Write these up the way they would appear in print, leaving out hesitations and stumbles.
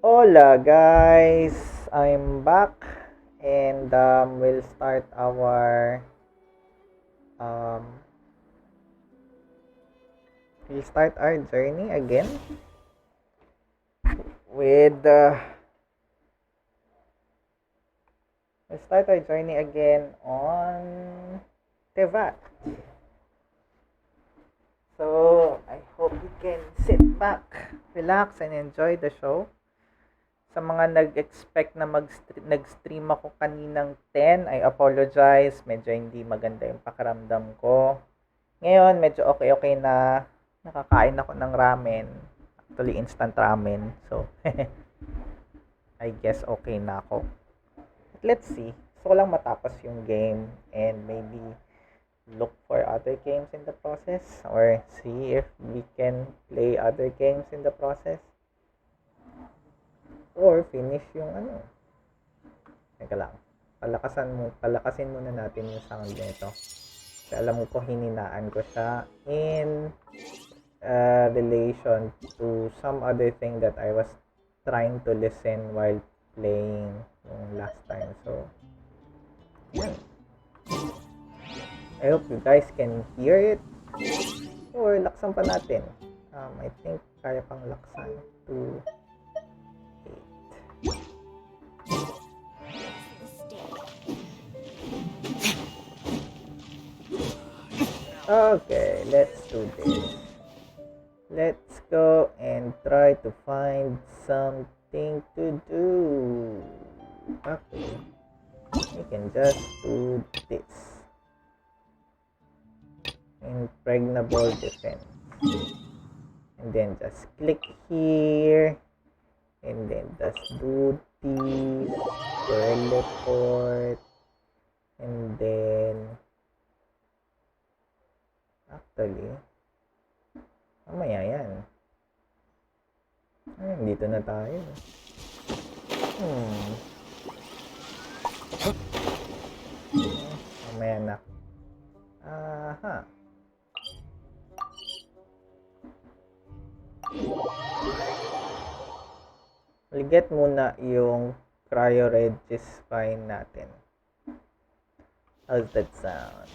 Hola guys, I'm back and um, we'll start our journey again with we'll start our journey again on Tevat. So I hope you can sit back, relax, and enjoy the show. Sa mga nag-expect na nag-stream ako kaninang 10, I apologize. Medyo hindi maganda yung pakiramdam ko. Ngayon, medyo okay na. Nakakain ako ng ramen. Actually, instant ramen. So, I guess okay na ako. Let's see. Gusto ko lang matapos yung game and maybe look for other games in the process or see if we can play other games in the process. Or finish yung ano. Teka lang. Palakasin muna natin yung sound nito. Kasi alam ko hininaan ko siya in relation to some other thing that I was trying to listen while playing yung last time. So, yan. I hope you guys can hear it. Or laksan pa natin. I think kaya pang laksan to Okay, let's do this. Let's go and try to find something to do. Okay, we can just do this. Impregnable defense. And then just click here. And then just do this. Teleport. And then actually, mamaya yan. Dito na tayo. Mamaya na. Aha. Liget muna yung cryo-registry natin. How's that sound?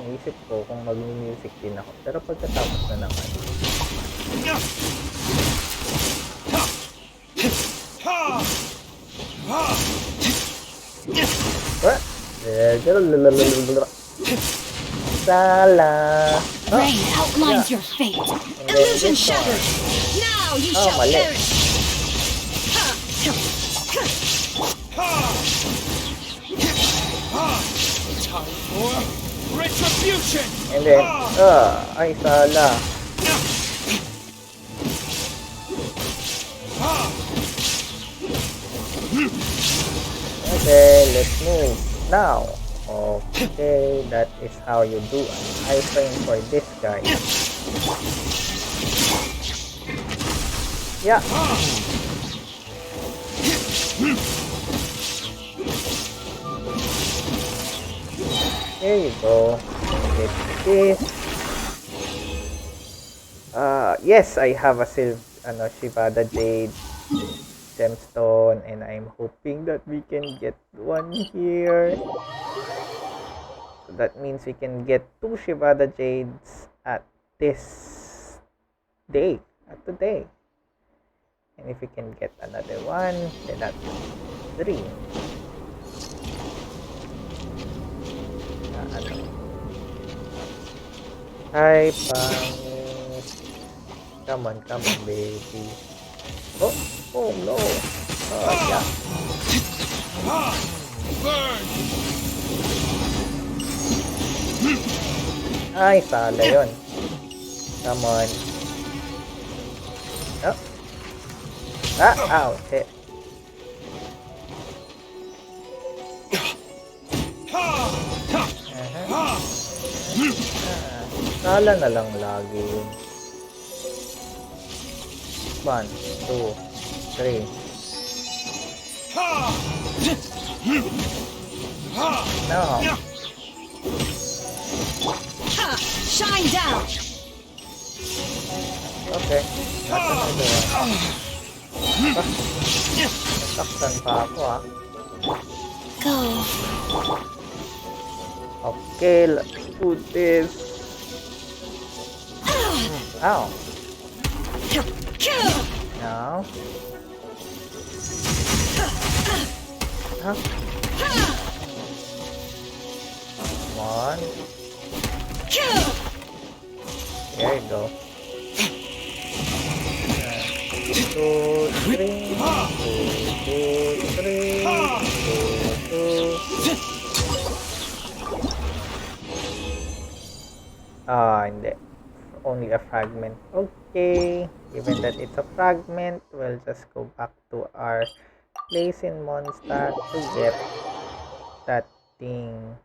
Isip ko kung mag-music din ako. Pero pagkatapos na naman. What? Sala. Rain outlines your fate. Illusion shattered. Now you shall perish. Time for retribution. And then, ay sala. Okay, let's move now. Okay, that is how you do an iframe for this guy. Yeah. There you go. Get this. Yes, I have a Shivada Jade gemstone, and I'm hoping that we can get one here. So that means we can get 2 Shivada Jades at this day, today. And if we can get another one, then that's 3. Hi, pangit. Come on, baby. Oh no. Yeah. Ay, sala yun. Come on. Oh. Ow, shit. Sala na lang lagi. 1, 2, 3. No. Shine down. Okay. Nasaan na ito? Nasaktan pa ako Go. Okay, let's do this. Ow. Now. Huh? Come on. There you go. 2, 3. 2, 3. Hindi. Only a fragment. Okay. Given that it's a fragment, we'll just go back to our place in Mondstadt to get that thing.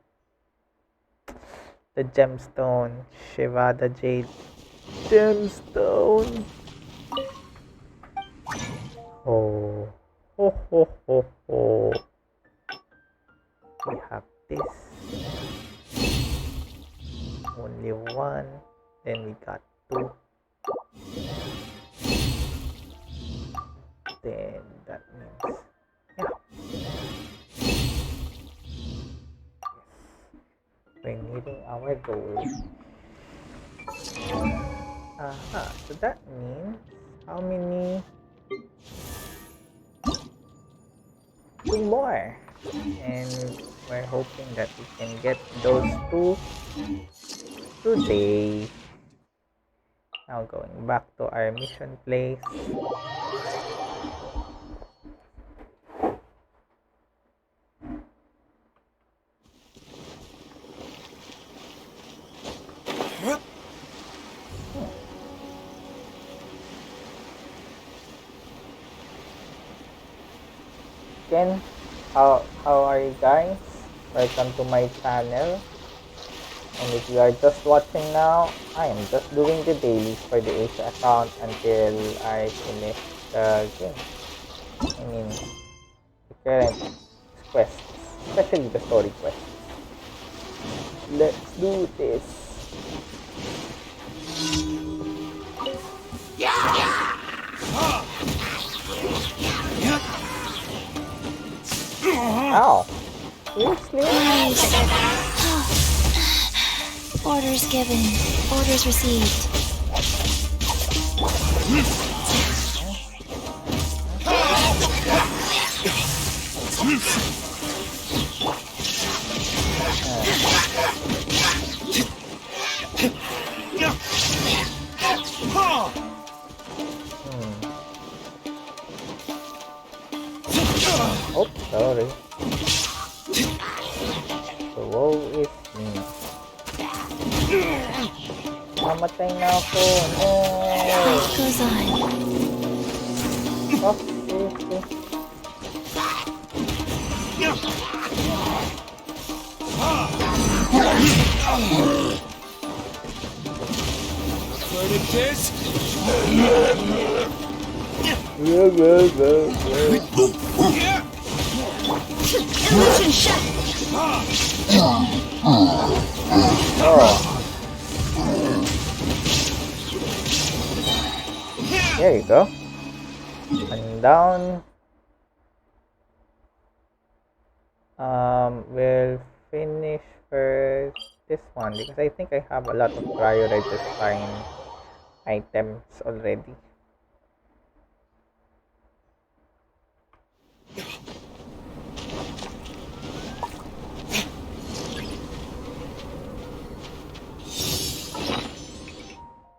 The gemstone. Shiva the Jade gemstone. Oh. Ho ho ho ho. We have this. Only one. Then we got 2. Then that means we're meeting our goal. So that means how many? 2 more. And we're hoping that we can get those 2 today. Now going back to our mission place. Again, how are you guys? Welcome to my channel. And if you are just watching now, I am just doing the dailies for the Asia account until I finish the game. I mean, the current quests, especially the story quests. Let's do this. Ow! Seriously? Orders given. Orders received. Oh, sorry. So, woe is me. Mamatay na ako. No! Life goes on. Oh, seriously. Burning this? Illusion shot. There you go. And down. We'll finish first this one because I think I have a lot of prioritized items already.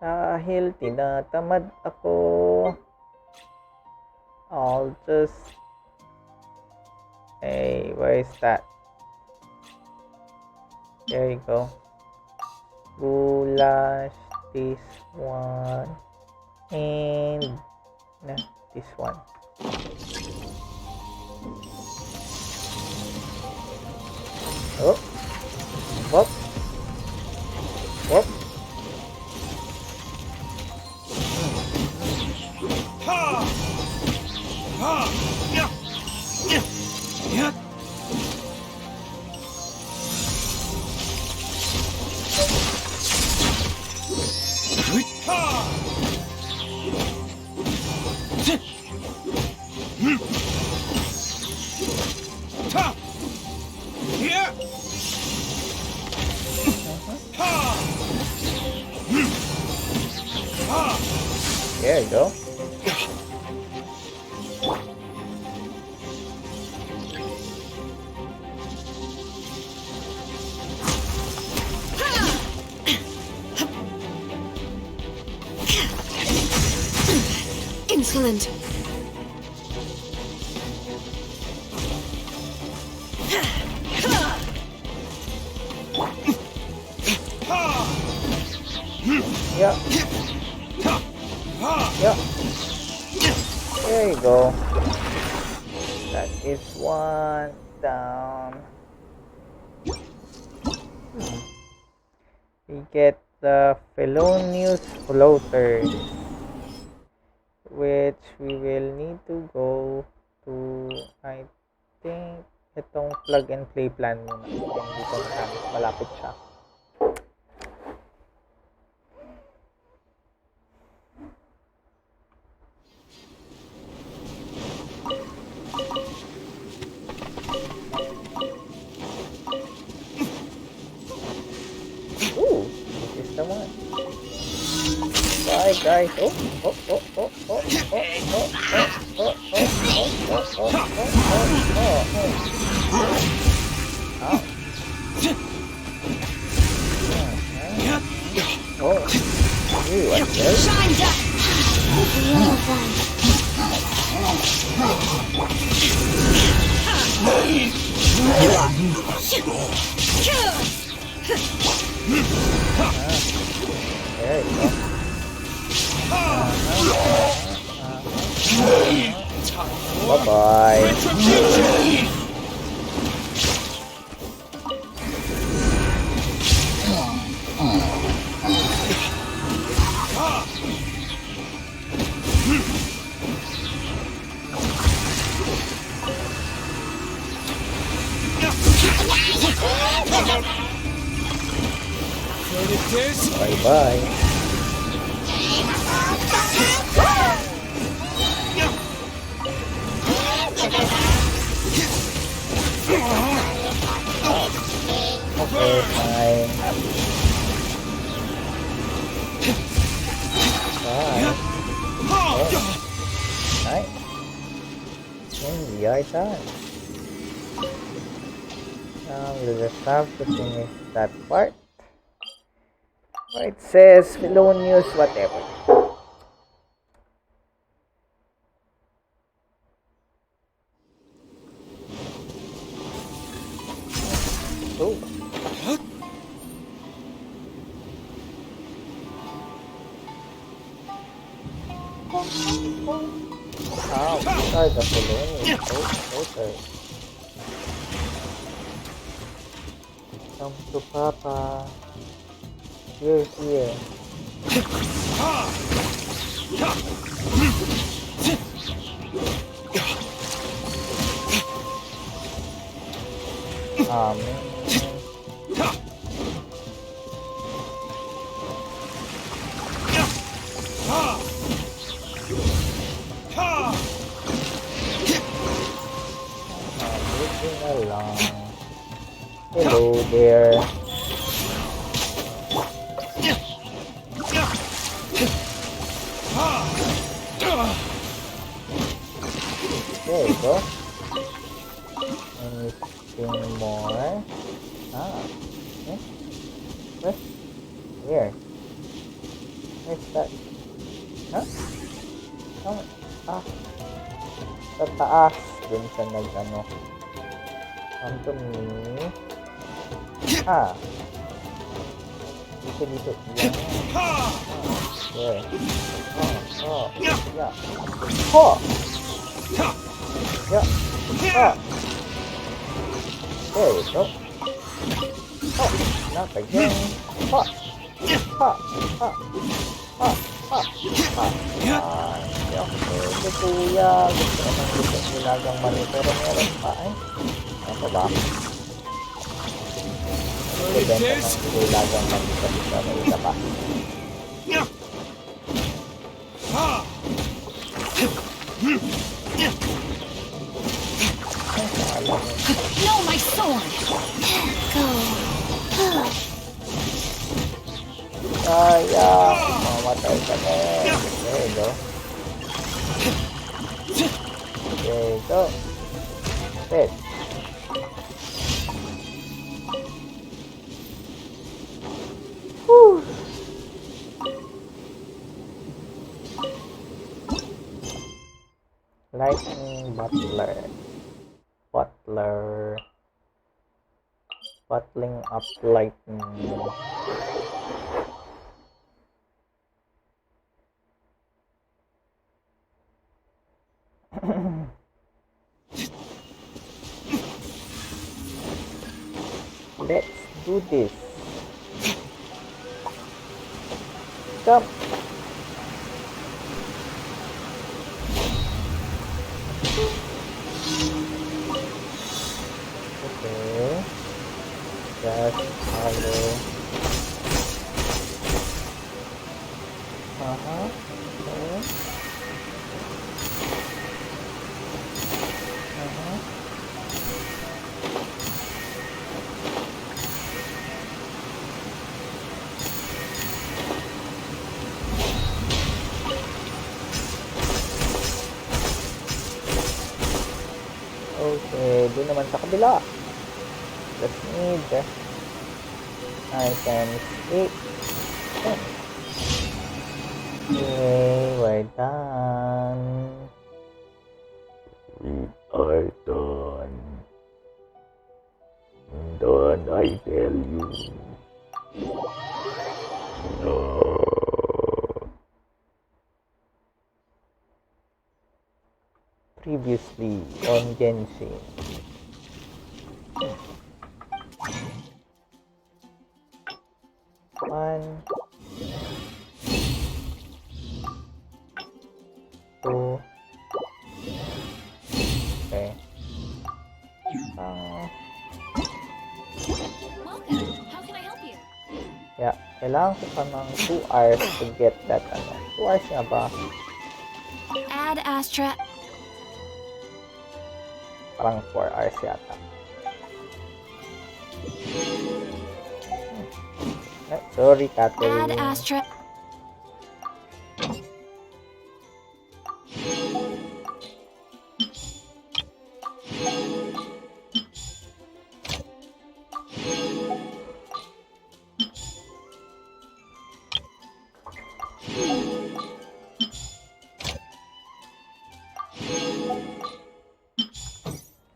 Dahil tinatamad ako, I'll just... Hey, where is that? There you go. Goulash, this one, and this one. Oh, whoop, whoop. There you go. Insolent. Yeah. Yeah. There you go. That is one down. We get the felonious floaters, which we will need to go to, I think, itong plug and play plan muna. Hindi ko na malapit siya. Ooh, this is the one. Bye guys. Oh. You are good. Shine up. There you go. Bye-bye. Bye-bye. Okay, fine. Bye. Oh, nice. And we are done. Now we'll just have to finish that part. Where it says felonious whatever. Oh. These are the felonious. Okay. Come to Papa. Here. Man. Moving along. Hello there. There you go. Anything more? What? Where? Where's that? Huh? Sa taas. Dun sa nag-ano. Come to me. Dito. Yan. There. Yeah. Yeah. There we go. Not again. Ito kuya. Gusto naman gusto nilagang mali. Pero meron pa eh. Ano ba? Ibenta ng nilagang mali. Kasi may isa pa. No, my sword. Go. Kaya. Mamatay ka na. There you go. There you go. Dead. Whew. Lightning Butler. Bottling up lightning. Let's do this. Jump. Okay. Just follow. Okay. Okay, doon naman sa kabila. Let's need items 8. Okay, we're done. We are done. Done, I tell you. No. Previously on Genshin. One, two, okay. Welcome. How can I help you? Yeah, kailangan ko pa ng 2 hours to get that, 2 hours nga ba? Add Astra. Parang 4 hours yata. Sorry, Add Catherine. Astra.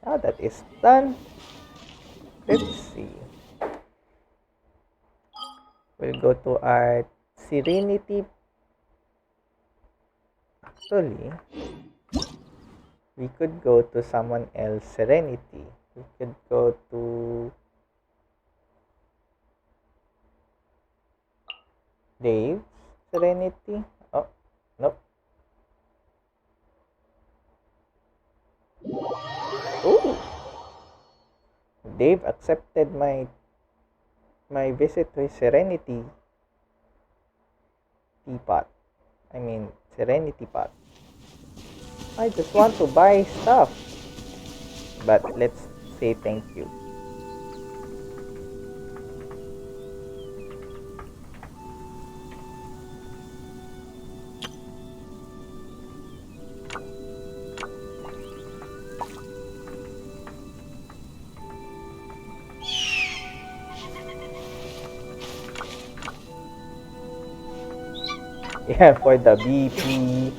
Now that is done. Let's see. We'll go to our Serenity. Actually, we could go to someone else Serenity. We could go to Dave's Serenity. Oh, nope. Oh, Dave accepted my visit to his Serenity teapot. I mean, Serenity pot. I just want to buy stuff. But let's say thank you. Yeah, for the BP.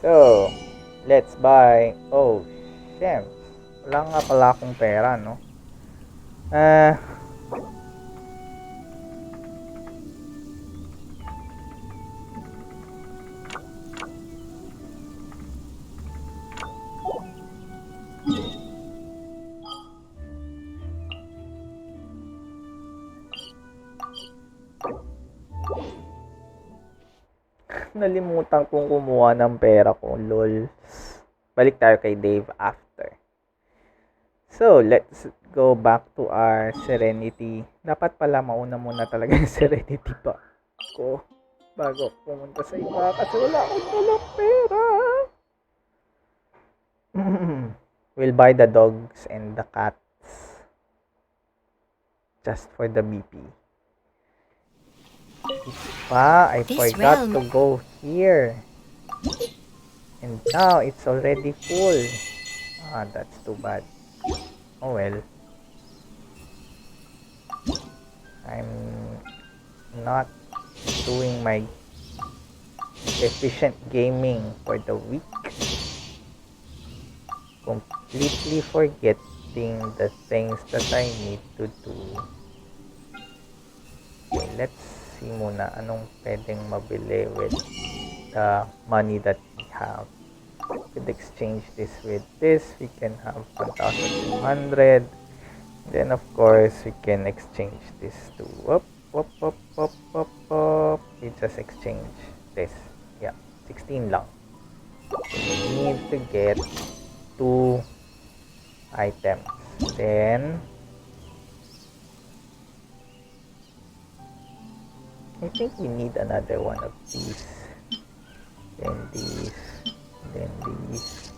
So, let's buy. Oh, shem. Wala nga pala akong pera, no? Nalimutan kong kumuha ng pera ko, lol. Balik tayo kay Dave after. So, let's go back to our Serenity. Dapat pala mauna muna talaga yung Serenity pa ko bago pumunta sa iba kasi wala akong dalang pera. We'll buy the dogs and the cats. just for the BP. I This forgot realm- to go here. And now it's already full. Ah, that's too bad. Oh well. I'm not doing my efficient gaming for the week. Completely forgetting the things that I need to do. Okay, let's see muna anong pwedeng mabili with the money that we have. We could exchange this with this. We can have 1,200. Then of course we can exchange this to we just exchange this. Yeah, 16 lang. So we need to get 2 items. Then I think we need another one of these. Then these. Then these.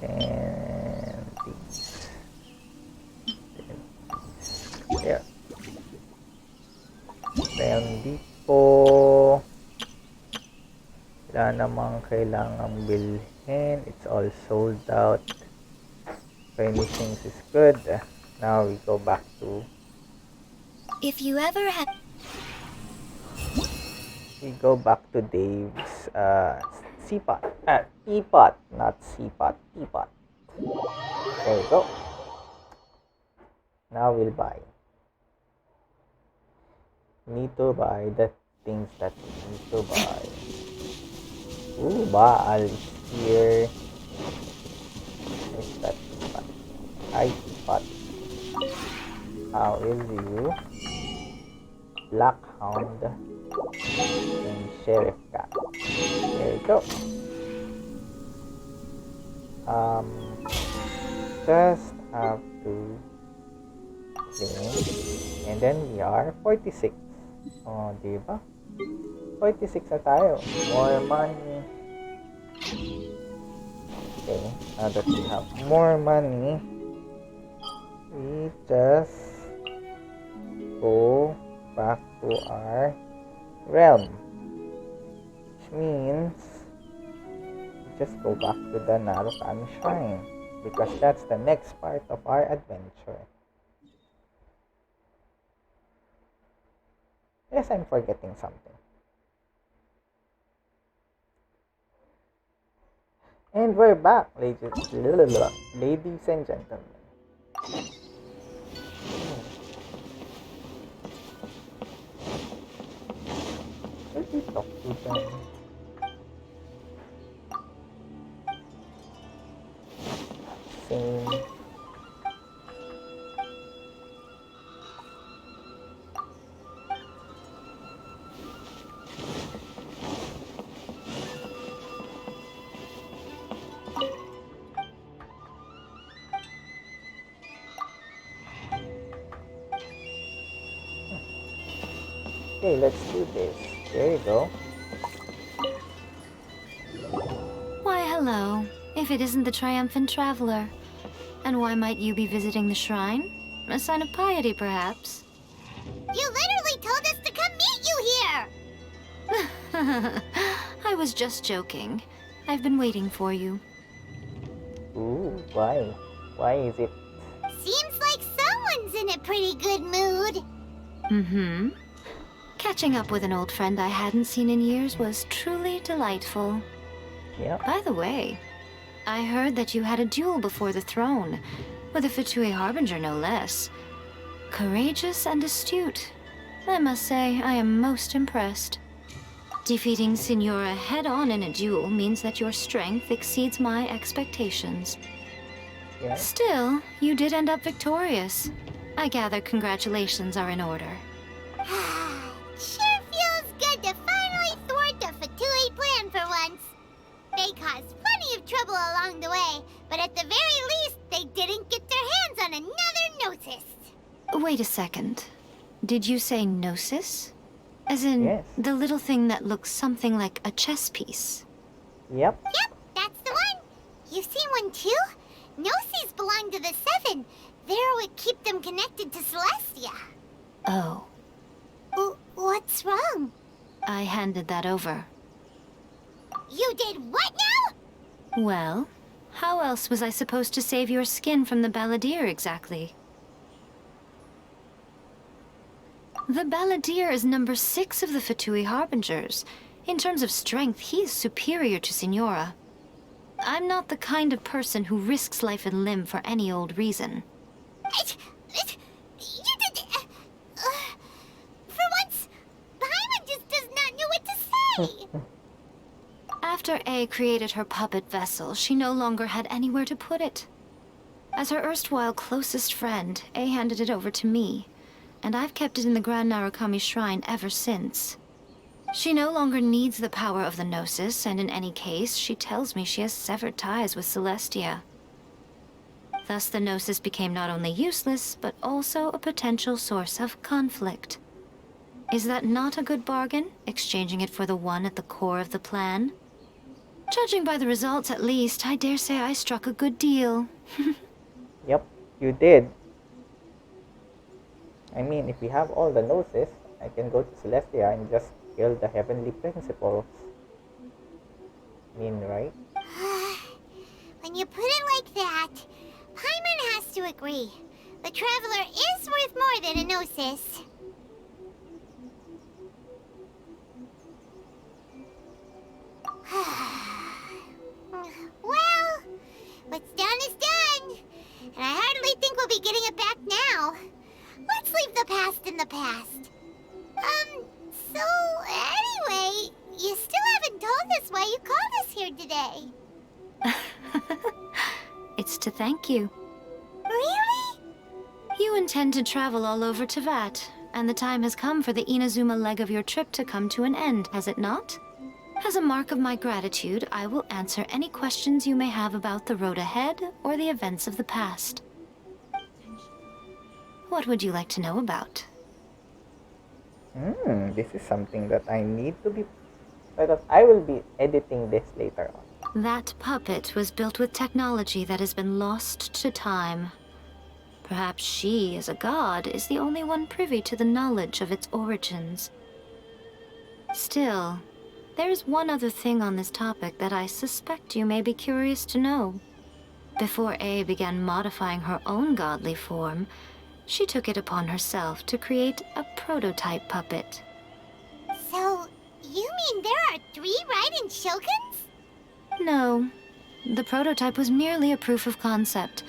Then these. There. Then dito wala namang kailangang bilhin. It's all sold out. Furnishings is good. Now we go back to If you ever had Dave's teapot. Teapot, not seapot. Teapot. There we go. Now we'll buy. Need to buy the things that we need to buy. Ooh, Baal is here. Where's that teapot? Hi, teapot. How is you? Black Hound and Sheriff Cat. There you go. Just have to clean. And then we are 46. Oh, diba? 46 na tayo. More money. Okay, now that we have more money, we just go back to our realm. Which means we just go back to the Narukan Shrine. Because that's the next part of our adventure. Yes, I'm forgetting something. And we're back, ladies and gentlemen. Let me talk to them. Same. Okay, let's do this. There you go. Why, hello. If it isn't the triumphant traveler. And why might you be visiting the shrine? A sign of piety, perhaps? You literally told us to come meet you here! I was just joking. I've been waiting for you. Ooh, why? Why is it? Seems like someone's in a pretty good mood. Mm-hmm. Catching up with an old friend I hadn't seen in years was truly delightful. Yeah. By the way, I heard that you had a duel before the throne, with a Fatui Harbinger no less. Courageous and astute. I must say, I am most impressed. Defeating Signora head-on in a duel means that your strength exceeds my expectations. Yeah. Still, you did end up victorious. I gather congratulations are in order. Sure feels good to finally thwart the Fatui plan for once. They caused plenty of trouble along the way, but at the very least, they didn't get their hands on another Gnosis. Wait a second. Did you say Gnosis? As in, Yes. the little thing that looks something like a chess piece? Yep. Yep, that's the one. You've seen one too? Gnosis belong to the Seven. there would keep them connected to Celestia. Oh, What's wrong? I handed that over. You did what now? Well, how else was I supposed to save your skin from the Balladeer exactly? The Balladeer is number 6 of the Fatui Harbingers. In terms of strength, he is superior to Signora. I'm not the kind of person who risks life and limb for any old reason. You did... for once, Paimon just does not know what to say. After A created her puppet vessel, she no longer had anywhere to put it. As her erstwhile closest friend, A handed it over to me, and I've kept it in the Grand Narukami Shrine ever since. She no longer needs the power of the Gnosis, and in any case, she tells me she has severed ties with Celestia. Thus the Gnosis became not only useless, but also a potential source of conflict. Is that not a good bargain, exchanging it for the one at the core of the plan? Judging by the results, at least, I dare say I struck a good deal. Yep, you did. I mean, if we have all the Gnosis, I can go to Celestia and just kill the heavenly principles. I mean, right? When you put it like that, Paimon has to agree. The Traveler is worth more than a Gnosis. Well, what's done is done. And I hardly think we'll be getting it back now. Let's leave the past in the past. So anyway, you still haven't told us why you called us here today. It's to thank you. Really? You intend to travel all over Teyvat, and the time has come for the Inazuma leg of your trip to come to an end, has it not? As a mark of my gratitude, I will answer any questions you may have about the road ahead or the events of the past. What would you like to know about? This is something that I need to be... Because I will be editing this later on. That puppet was built with technology that has been lost to time. Perhaps she, as a god, is the only one privy to the knowledge of its origins. Still, there is one other thing on this topic that I suspect you may be curious to know. Before A began modifying her own godly form, she took it upon herself to create a prototype puppet. So, you mean there are 3 Raiden Shoguns? No, the prototype was merely a proof of concept.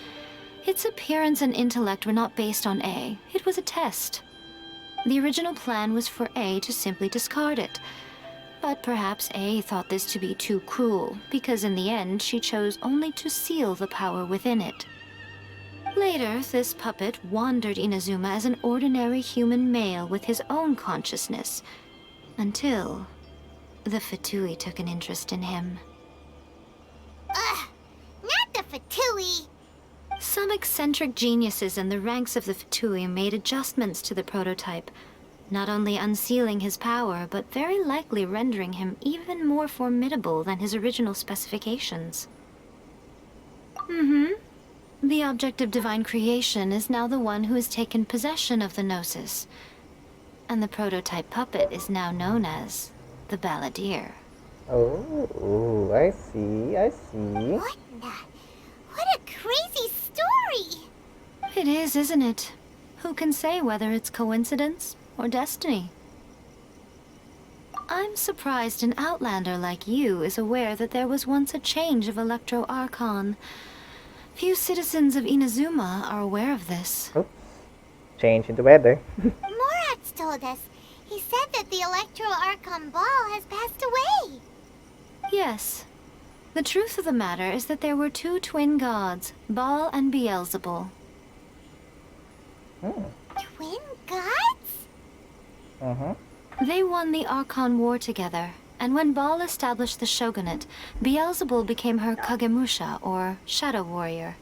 Its appearance and intellect were not based on A. It was a test. The original plan was for A to simply discard it. But perhaps A thought this to be too cruel, because in the end she chose only to seal the power within it. Later, this puppet wandered Inazuma as an ordinary human male with his own consciousness, until the Fatui took an interest in him. Ugh, not the Fatui. Some eccentric geniuses in the ranks of the Fatui made adjustments to the prototype, not only unsealing his power, but very likely rendering him even more formidable than his original specifications. The object of divine creation is now the one who has taken possession of the Gnosis, and the prototype puppet is now known as the Balladeer. Oh, I see, I see. What a crazy story! It is, isn't it? Who can say whether it's coincidence or destiny? I'm surprised an outlander like you is aware that there was once a change of Electro Archon. Few citizens of Inazuma are aware of this. Oops. Change in the weather. Morat's told us. He said that the Electro Archon Ball has passed away. Yes. The truth of the matter is that there were 2 twin gods, Baal and Beelzebul. Twin gods? They won the Archon War together, and when Baal established the shogunate, Beelzebul became her Kagemusha, or shadow warrior.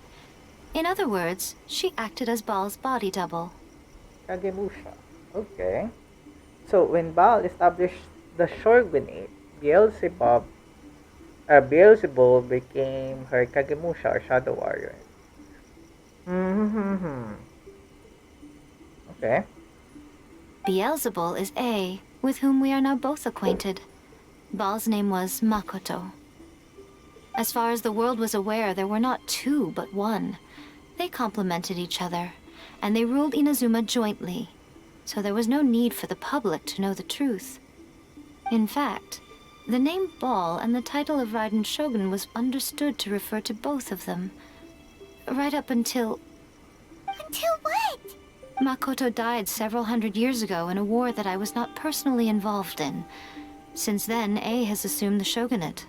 In other words, she acted as Baal's body double. Kagemusha. Okay. So, when Baal established the shogunate, Beelzebul became her Kagemusha, or shadow warrior. Okay. Beelzebul is A, with whom we are now both acquainted. Baal's name was Makoto. As far as the world was aware, there were not two, but one. They complemented each other, and they ruled Inazuma jointly, so there was no need for the public to know the truth. In fact, the name Baal and the title of Raiden Shogun was understood to refer to both of them. Right up until... Until what? Makoto died several hundred years ago in a war that I was not personally involved in. Since then, A has assumed the shogunate.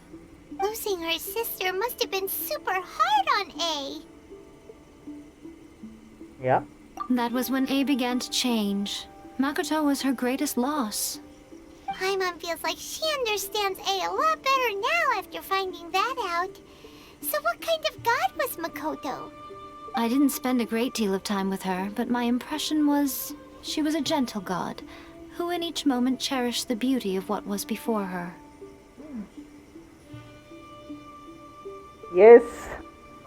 Losing her sister must have been super hard on A. Yeah. That was when A began to change. Makoto was her greatest loss. Paimon feels like she understands A a lot better now after finding that out. So what kind of god was Makoto? I didn't spend a great deal of time with her, but my impression was she was a gentle god, who in each moment cherished the beauty of what was before her. Yes,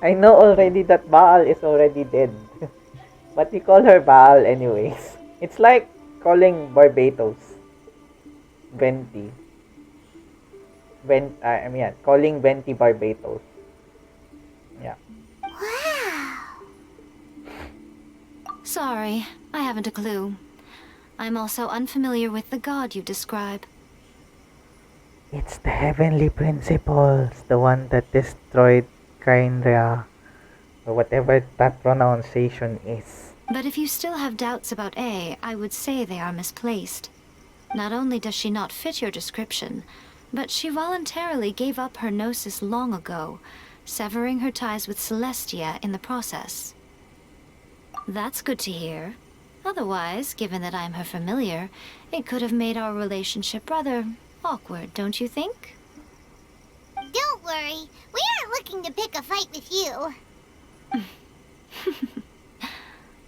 I know already that Baal is already dead. But we call her Baal anyways. It's like calling Barbados Venti. Calling Venti Barbados. Yeah. Wow. Sorry, I haven't a clue. I'm also unfamiliar with the god you describe. It's the heavenly principles, the one that destroyed Kainra, or whatever that pronunciation is. But if you still have doubts about A, I would say they are misplaced. Not only does she not fit your description, but she voluntarily gave up her gnosis long ago, severing her ties with Celestia in the process. That's good to hear. Otherwise, given that I'm her familiar, it could have made our relationship rather awkward, don't you think? Don't worry, we aren't looking to pick a fight with you.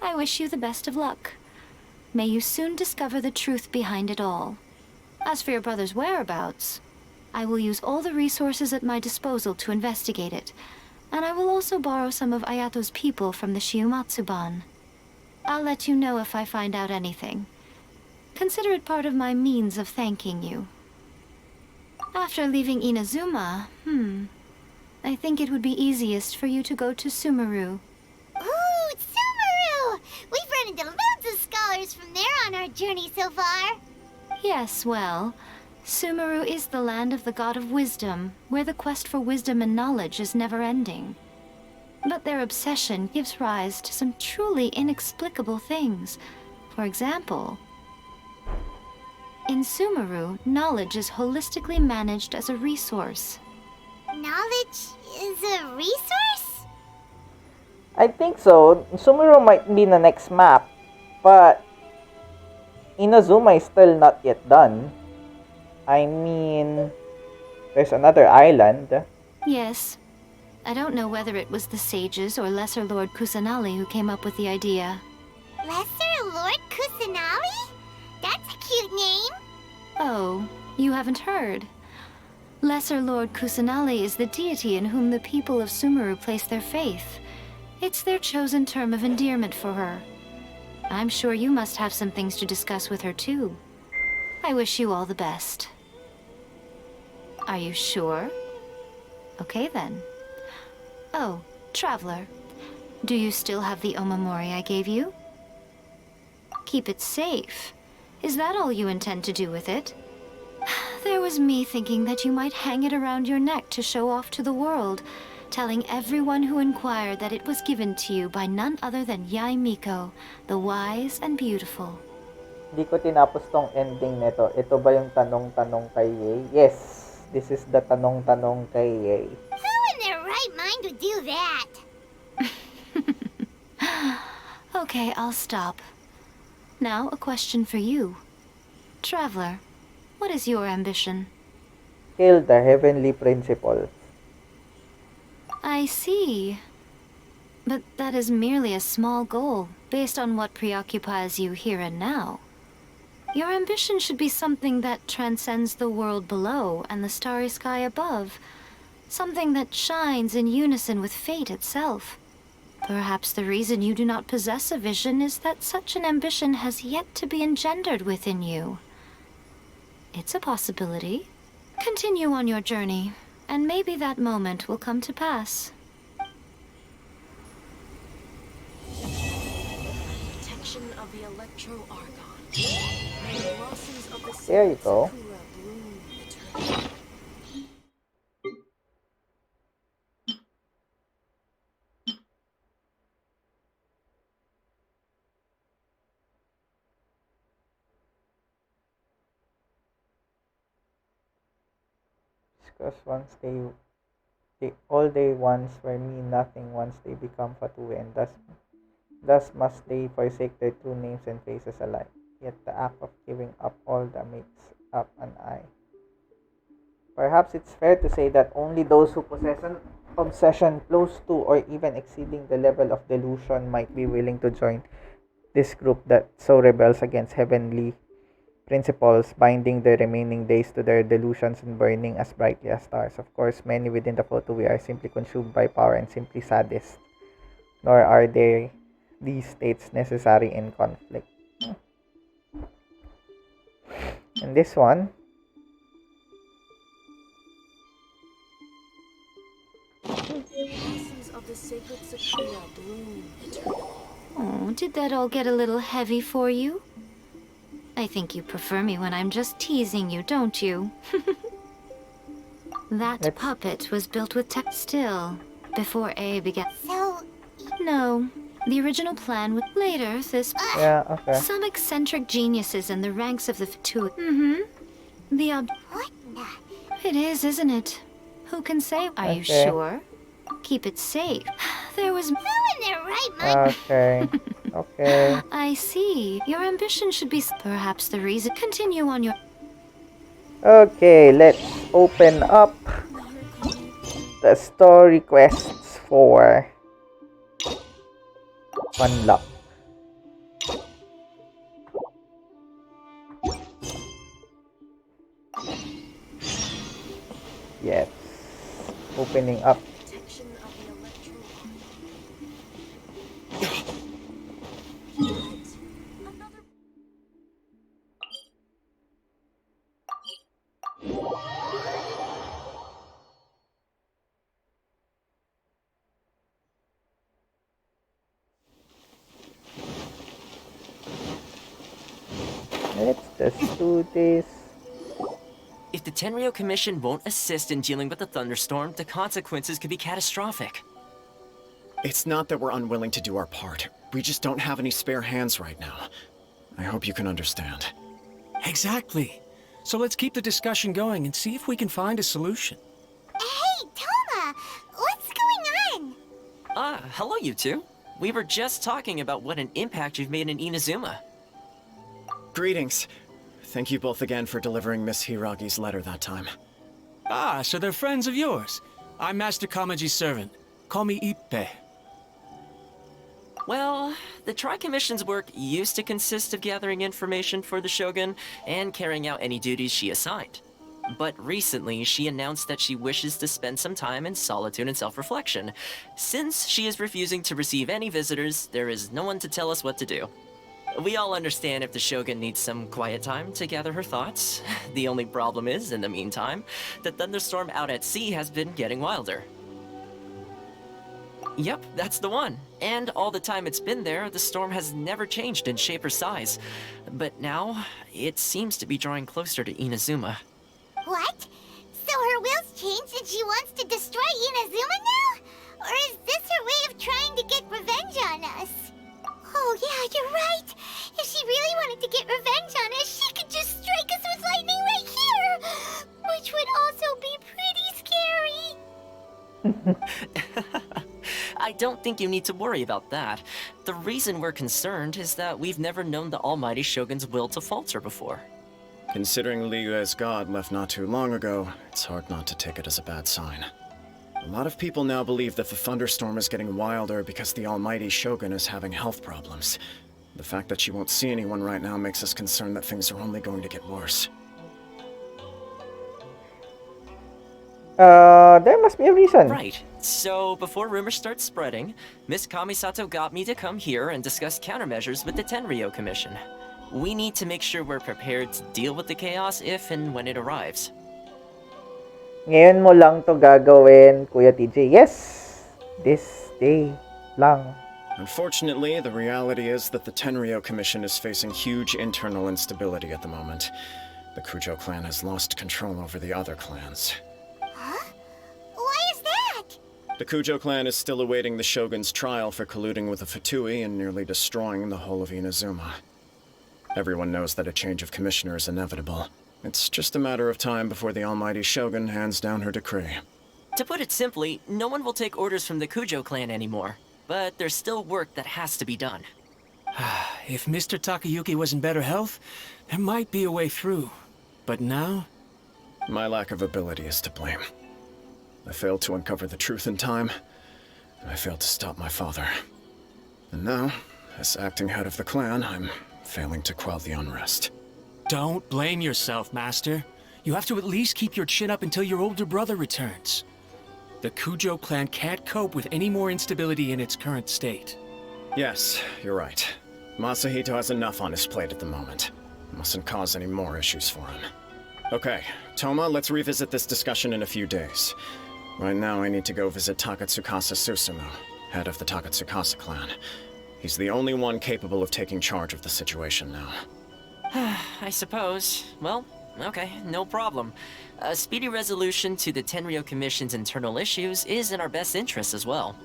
I wish you the best of luck. May you soon discover the truth behind it all. As for your brother's whereabouts, I will use all the resources at my disposal to investigate it, and I will also borrow some of Ayato's people from the Shiumatsuban. I'll let you know if I find out anything. Consider it part of my means of thanking you. After leaving Inazuma, I think it would be easiest for you to go to Sumeru. Ooh, Sumeru! We've run into loads of scholars from there on our journey so far. Yes, well, Sumeru is the land of the god of wisdom, where the quest for wisdom and knowledge is never-ending. But their obsession gives rise to some truly inexplicable things. For example, in Sumeru, knowledge is holistically managed as a resource. Knowledge is a resource? I think so. Sumeru might be the next map, but Inazuma is still not yet done. I mean, there's another island. Yes. I don't know whether it was the sages or Lesser Lord Kusanali who came up with the idea. Lesser Lord Kusanali? That's a cute name. Oh, you haven't heard. Lesser Lord Kusanali is the deity in whom the people of Sumeru place their faith. It's their chosen term of endearment for her. I'm sure you must have some things to discuss with her too. I wish you all the best. Are you sure? Okay then. Oh, Traveler, do you still have the omamori I gave you? Keep it safe. Is that all you intend to do with it? There was me thinking that you might hang it around your neck to show off to the world, telling everyone who inquired that it was given to you by none other than Yae Miko, the wise and beautiful. Di ko tinapos tong ending nito. Ito ba yung tanong-tanong kay Yae? Yes, this is the tanong-tanong kay Yae. Who in their right mind would do that? Okay, I'll stop. Now, a question for you. Traveler, what is your ambition? Kill the heavenly principles. I see. But that is merely a small goal, based on what preoccupies you here and now. Your ambition should be something that transcends the world below and the starry sky above. Something that shines in unison with fate itself. Perhaps the reason you do not possess a vision is that such an ambition has yet to be engendered within you. It's a possibility. Continue on your journey, and maybe that moment will come to pass. Protection of the Electro-Argon. May the blossoms of the There you go. Sakura bloom eternally. Because once they all they once were me nothing once they become Fatui, and thus must they forsake their true names and faces alike. Yet the act of giving up all that makes up an I. Perhaps it's fair to say that only those who possess an obsession close to or even exceeding the level of delusion might be willing to join this group that so rebels against heavenly principles, binding their remaining days to their delusions and burning as brightly as stars. Of course, many within the Fotui are simply consumed by power and simply sadists, nor are these states necessary in conflict. And this one, Blossoms of the sacred Sakura bloom eternally. Oh, did that all get a little heavy for you? I think you prefer me when I'm just teasing you, don't you? That Let's- puppet was built with tech still, before A began. So, No, the original plan was later, yeah, okay. some eccentric geniuses in the ranks of the Fatui. The what the? It is, isn't it? Who can say? Are you Okay. sure? Keep it safe. There was. Who in their right mind? Okay. Okay. I see. Your ambition should be perhaps the reason. Continue on your. Okay, let's open up the story quests for unlock. Yes. Opening up. Protection of the Electro-Argon. Another Let's just do this. If the Tenryo Commission won't assist in dealing with the thunderstorm, the consequences could be catastrophic. It's not that we're unwilling to do our part. We just don't have any spare hands right now. I hope you can understand. Exactly. So let's keep the discussion going and see if we can find a solution. Hey, Toma! What's going on? Ah, hello you two. We were just talking about what an impact you've made in Inazuma. Greetings. Thank you both again for delivering Miss Hiragi's letter that time. Ah, so they're friends of yours. I'm Master Kamaji's servant. Call me Ippe. Well, the Tri-Commission's work used to consist of gathering information for the Shogun and carrying out any duties she assigned. But recently, she announced that she wishes to spend some time in solitude and self-reflection. Since she is refusing to receive any visitors, there is no one to tell us what to do. We all understand if the Shogun needs some quiet time to gather her thoughts. The only problem is, in the meantime, the thunderstorm out at sea has been getting wilder. Yep, that's the one. And all the time it's been there, the storm has never changed in shape or size. But now, it seems to be drawing closer to Inazuma. What? So her will's changed and she wants to destroy Inazuma now? Or is this her way of trying to get revenge on us? Oh yeah, you're right. If she really wanted to get revenge on us, she could just strike us with lightning right here! Which would also be pretty scary. I don't think you need to worry about that. The reason we're concerned is that we've never known the Almighty Shogun's will to falter before. Considering Liyue's god left not too long ago, it's hard not to take it as a bad sign. A lot of people now believe that the thunderstorm is getting wilder because the almighty Shogun is having health problems. The fact that she won't see anyone right now makes us concerned that things are only going to get worse. There must be a reason. Right. So, before rumors start spreading, Miss Kamisato got me to come here and discuss countermeasures with the Tenryo Commission. We need to make sure we're prepared to deal with the chaos if and when it arrives. Ngayon mo lang to gagawin, Kuya TJ. Yes! This day lang. Unfortunately, the reality is that the Tenryo Commission is facing huge internal instability at the moment. The Kujo clan has lost control over the other clans. Huh? Why is that? The Kujo clan is still awaiting the Shogun's trial for colluding with the Fatui and nearly destroying the whole of Inazuma. Everyone knows that a change of commissioner is inevitable. It's just a matter of time before the almighty Shogun hands down her decree. To put it simply, no one will take orders from the Kujo clan anymore. But there's still work that has to be done. If Mr. Takayuki was in better health, there might be a way through. But now? My lack of ability is to blame. I failed to uncover the truth in time, and I failed to stop my father. And now, as acting head of the clan, I'm failing to quell the unrest. Don't blame yourself, Master. You have to at least keep your chin up until your older brother returns. The Kujo clan can't cope with any more instability in its current state. Yes, you're right. Masahito has enough on his plate at the moment. Mustn't cause any more issues for him. Okay, Toma, let's revisit this discussion in a few days. Right now, I need to go visit Takatsukasa Susumu, head of the Takatsukasa clan. He's the only one capable of taking charge of the situation now. I suppose. Well, okay, no problem. A speedy resolution to the Tenryo Commission's internal issues is in our best interest as well.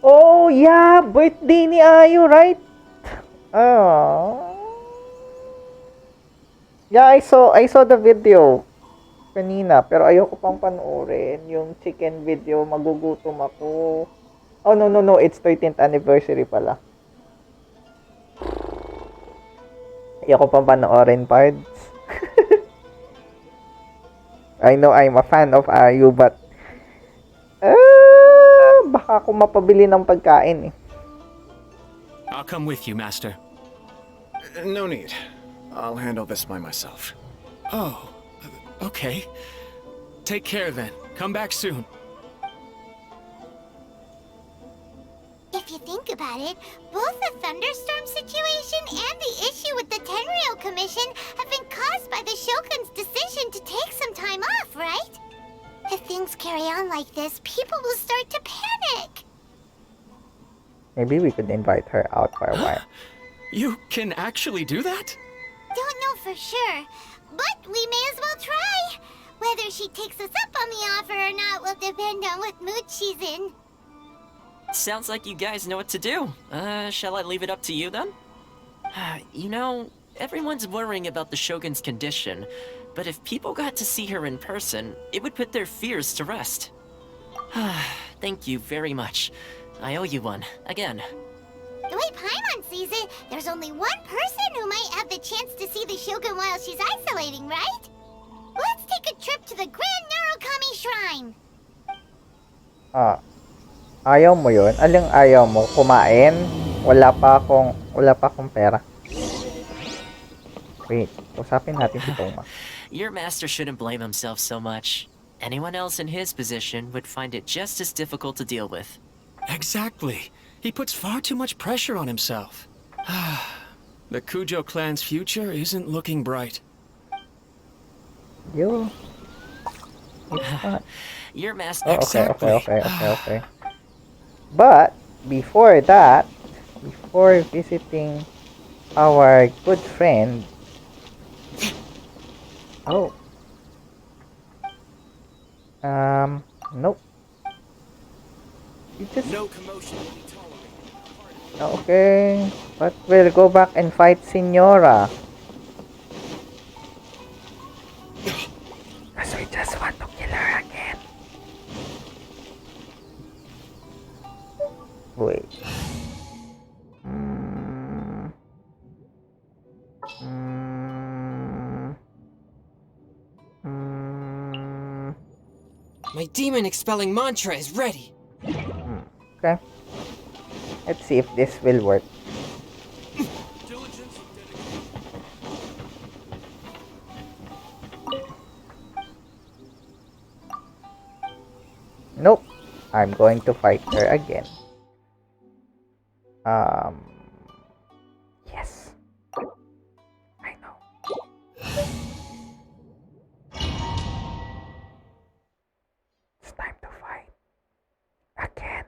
Oh, yeah! Birthday ni Ayo, right? Oh. Yeah, I saw the video kanina, pero ayoko pang panoorin yung chicken video, magugutom ako. Oh, no, it's 13th anniversary pala. Ayoko pang panoorin, pards. I know I'm a fan of Ayu, but baka ako mapabili ng pagkain eh. I'll come with you, Master. No need. I'll handle this by myself. Oh, okay. Take care then. Come back soon. If you think about it, both the thunderstorm situation and the issue with the Tenryo Commission have been caused by the Shogun's decision to take some time off, right? If things carry on like this, people will start to panic. Maybe we could invite her out for a while. You can actually do that? Don't know for sure, but we may as well try. Whether she takes us up on the offer or not will depend on what mood she's in. Sounds like you guys know what to do. Shall I leave it up to you then? You know, everyone's worrying about the Shogun's condition, but if people got to see her in person, it would put their fears to rest. Thank you very much. I owe you one, again. The way Paimon sees it, there's only one person who might have the chance to see the Shogun while she's isolating, right? Let's take a trip to the Grand Narukami Shrine. Ayaw mo yun? Aling ayaw mo? Kumain? Wala pa akong pera. Wait, usapin natin si Toma. Your master shouldn't blame himself so much. Anyone else in his position would find it just as difficult to deal with. Exactly. He puts far too much pressure on himself. The Kujo clan's future isn't looking bright. Yo. It's not. Your master... Okay. But, before that, before visiting our good friend... Oh. Nope. You just... No commotion will be tolerated. Okay. But we'll go back and fight Signora. Because we just want to kill her again. Wait. My demon expelling mantra is ready. Okay. Let's see if this will work. I'm going to fight her again. Yes. I know. It's time to fight again.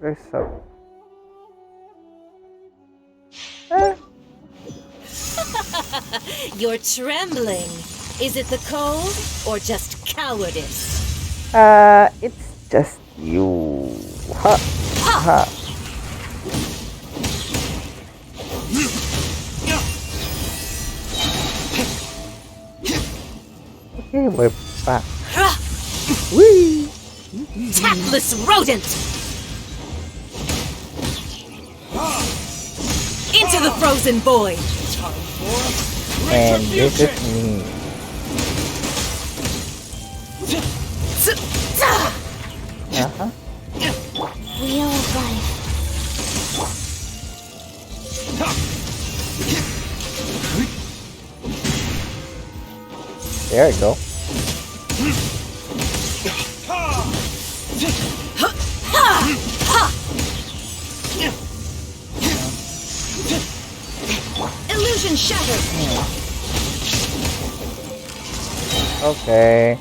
Okay, so You're trembling. Is it the cold or just cowardice? it's just you. Ha ha. Okay, we're back. Whee! Tactless rodent! Into the frozen void! And this is me. Uh-huh. Wheel of life. There you go. Illusion shattered! Okay.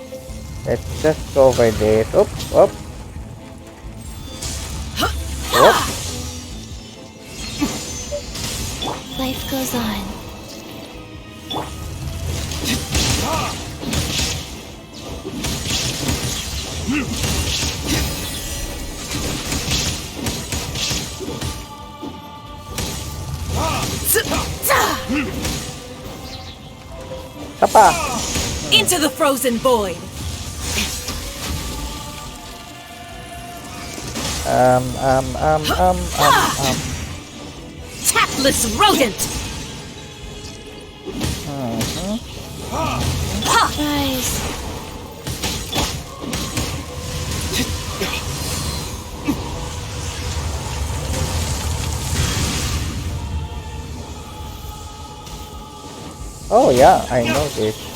Let's just go over this. Oop, oop. Oop. Life goes on. Tapa. Into the frozen void! Tactless rodent! Rise. Oh yeah, I know this.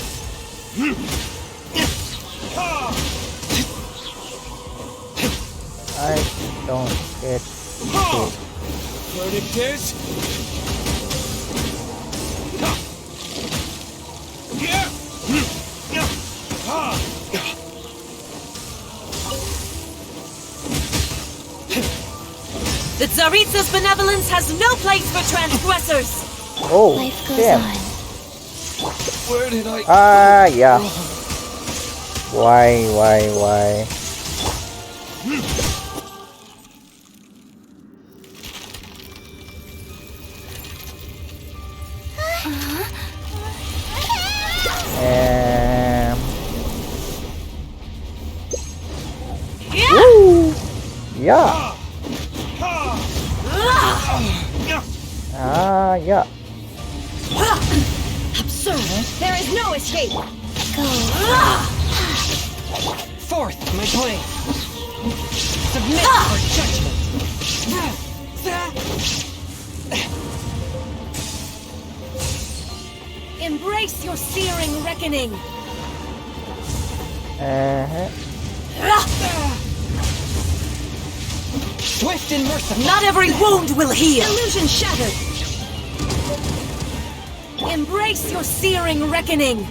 I don't get it. Verdict is... The Tsaritsa's benevolence has no place for transgressors! Oh, Life goes damn. on. Where did I... Ah, yeah. Why? Woo! Yeah. Ah, yeah. Absurd! There is no escape! Go. Forth, my blade. Submit for judgment. Embrace your searing reckoning! Uh-huh. Swift and merciful. Not every wound will heal! Illusion shattered! Embrace your searing reckoning!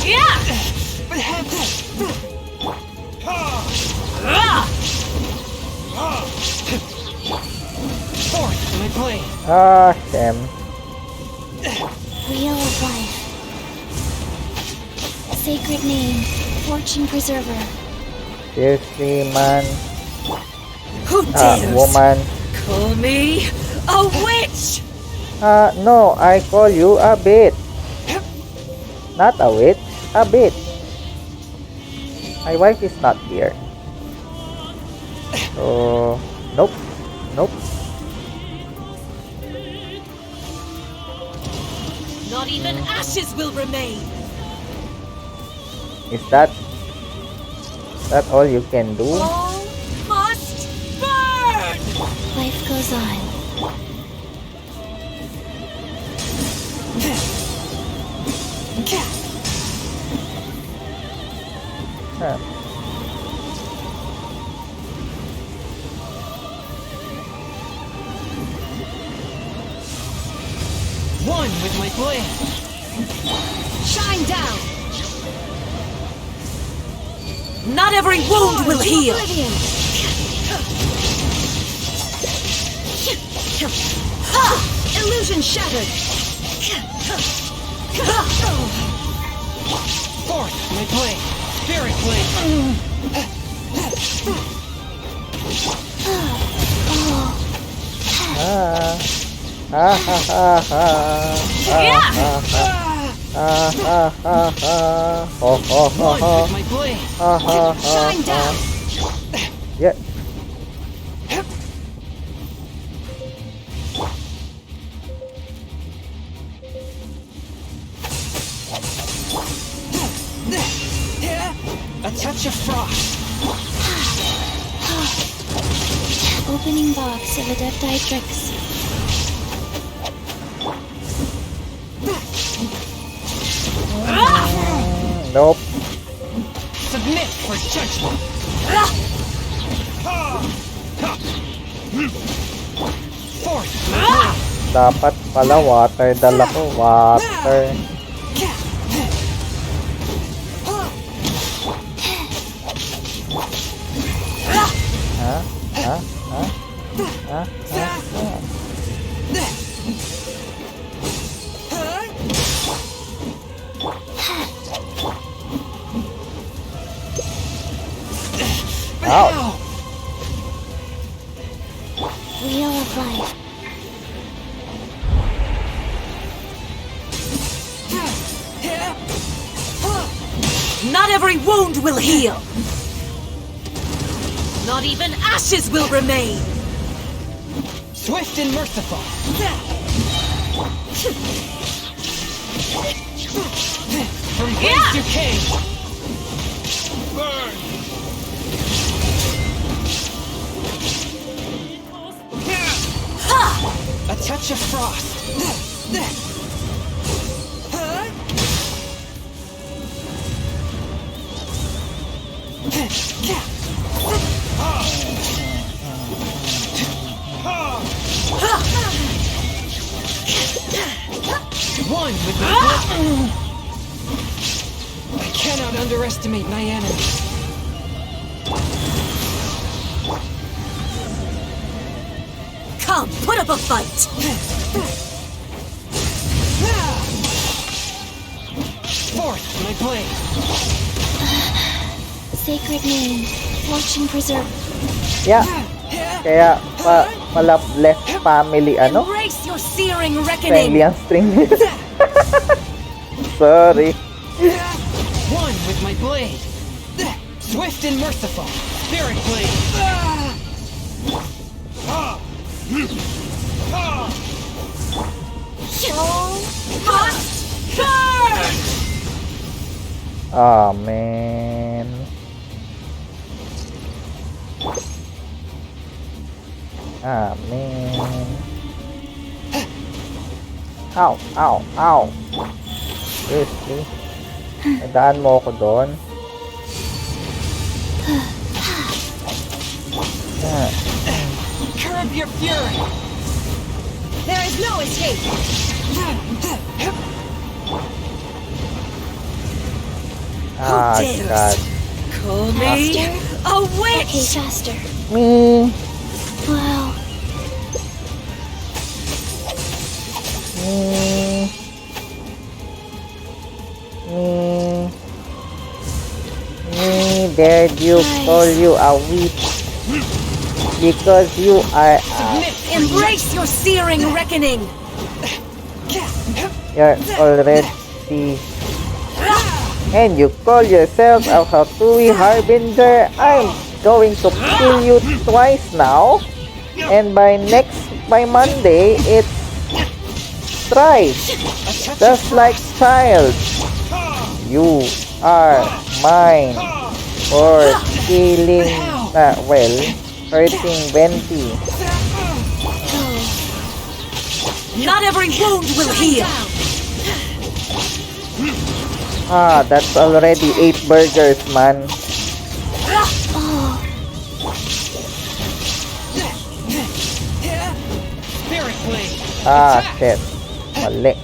Yeah! But have this. Forth, my blade. Ah, damn. Wheel of life. Sacred name. Fortune preserver. Seriously, man. Who dares Woman. call me a witch? No, I call you a bit. Not a witch, a bit. My wife is not here. So, nope. Nope. Not even ashes will remain. Is that all you can do? All must burn. Life goes on. Huh. One with my blade. Shine down. Not every wound will heal. Ha! Illusion shattered. Fourth, my blade. Spirit blade. Ah. Ha ha ha ha. Ha ha ha ha. Ho ho ho One ho. with my blade. Ha ha ha Shine ha. down. Yeah. A touch of frost. Opening box of Adeptitrix. Nope. Submit for judgment. Fourth, my Dapat pala water dala ko. Water. Ha? Ha? Ha? Ha? Ha? Ha? Ow. Wheel of life. Not every wound will heal. Not even ashes will remain. swift and merciful. From whence you came. Burn. A touch of frost. One with my blood. I cannot underestimate my enemy. Come, put up a fight. Fourth, my blade. Sacred name. Watch and preserve. Yeah. Kaya pala less family Embrace your searing reckoning. friendly ang string. Sorry. One with my blade. Swift and merciful. Spirit blade. Soul must burn. Oh man. Ah man. Ow, ow, ow. Seriously? Nadaan mo ako doon? Ah. Curb your fury. There is no escape. Ah, dares? God. Call me a Okay, witch. faster. Me. Wow. Me. Me. Me. Dared you call you a witch because you are a Embrace your searing reckoning. You're already... And you call yourself a Hatui Harbinger? I'm going to kill you twice now. And by Monday, it's thrice. Just like child. You are mine for killing, hurting Venti. Not every wound will heal. Ah, that's already 8 burgers, man. Spirit blade. Ah, shit. Mali.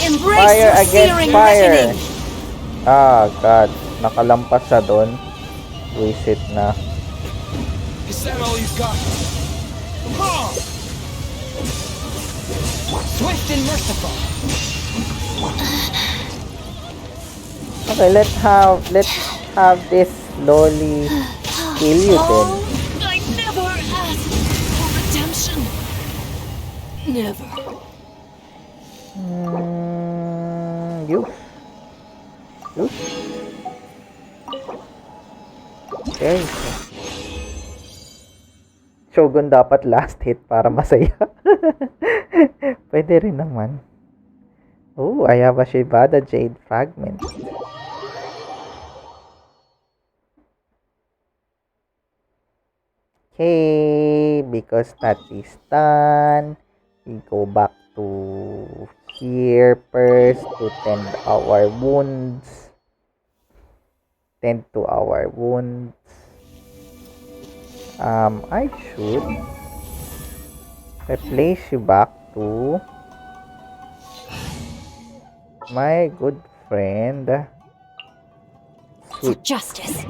Embrace Fire your against searing fire. reckoning. Ah, God. Nakalampas siya doon. Wisit na. Is that all you've got? Swift and merciful. Okay, let's have this slowly kill you then. I never asked for redemption. Never. You. Okay. Shogun dapat last hit para masaya. Pwede rin naman. Oh, I have a Shibata Jade Fragment. Okay, because that is done, we go back to here first to tend our wounds. Tend to our wounds. I should replace you back to my good friend For justice.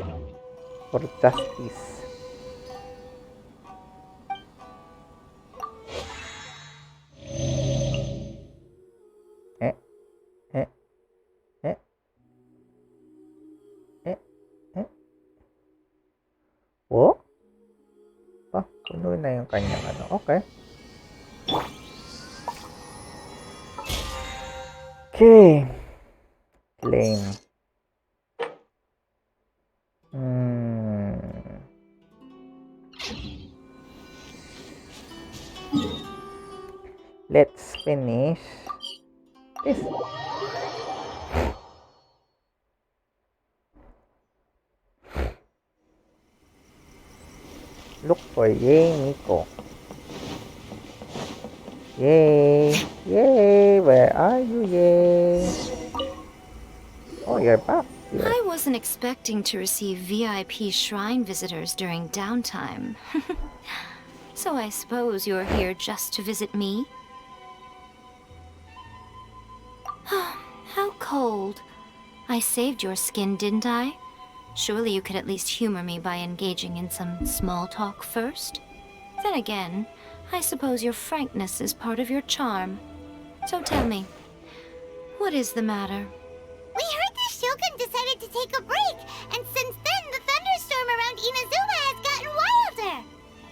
for justice. Eh, eh, eh, eh, eh. Oh? Ah, puno na yung kanyang ano. Okay. Okay. Claim. Let's finish this. Look for Yay Miko. Yay! Yay! Where are you, Yay? Oh, you're back here. I wasn't expecting to receive VIP shrine visitors during downtime. So I suppose you're here just to visit me? How cold. I saved your skin, didn't I? Surely you could at least humor me by engaging in some small talk first? Then again, I suppose your frankness is part of your charm. So tell me, what is the matter? We heard the Shogun decided to take a break, and since then the thunderstorm around Inazuma has gotten wilder.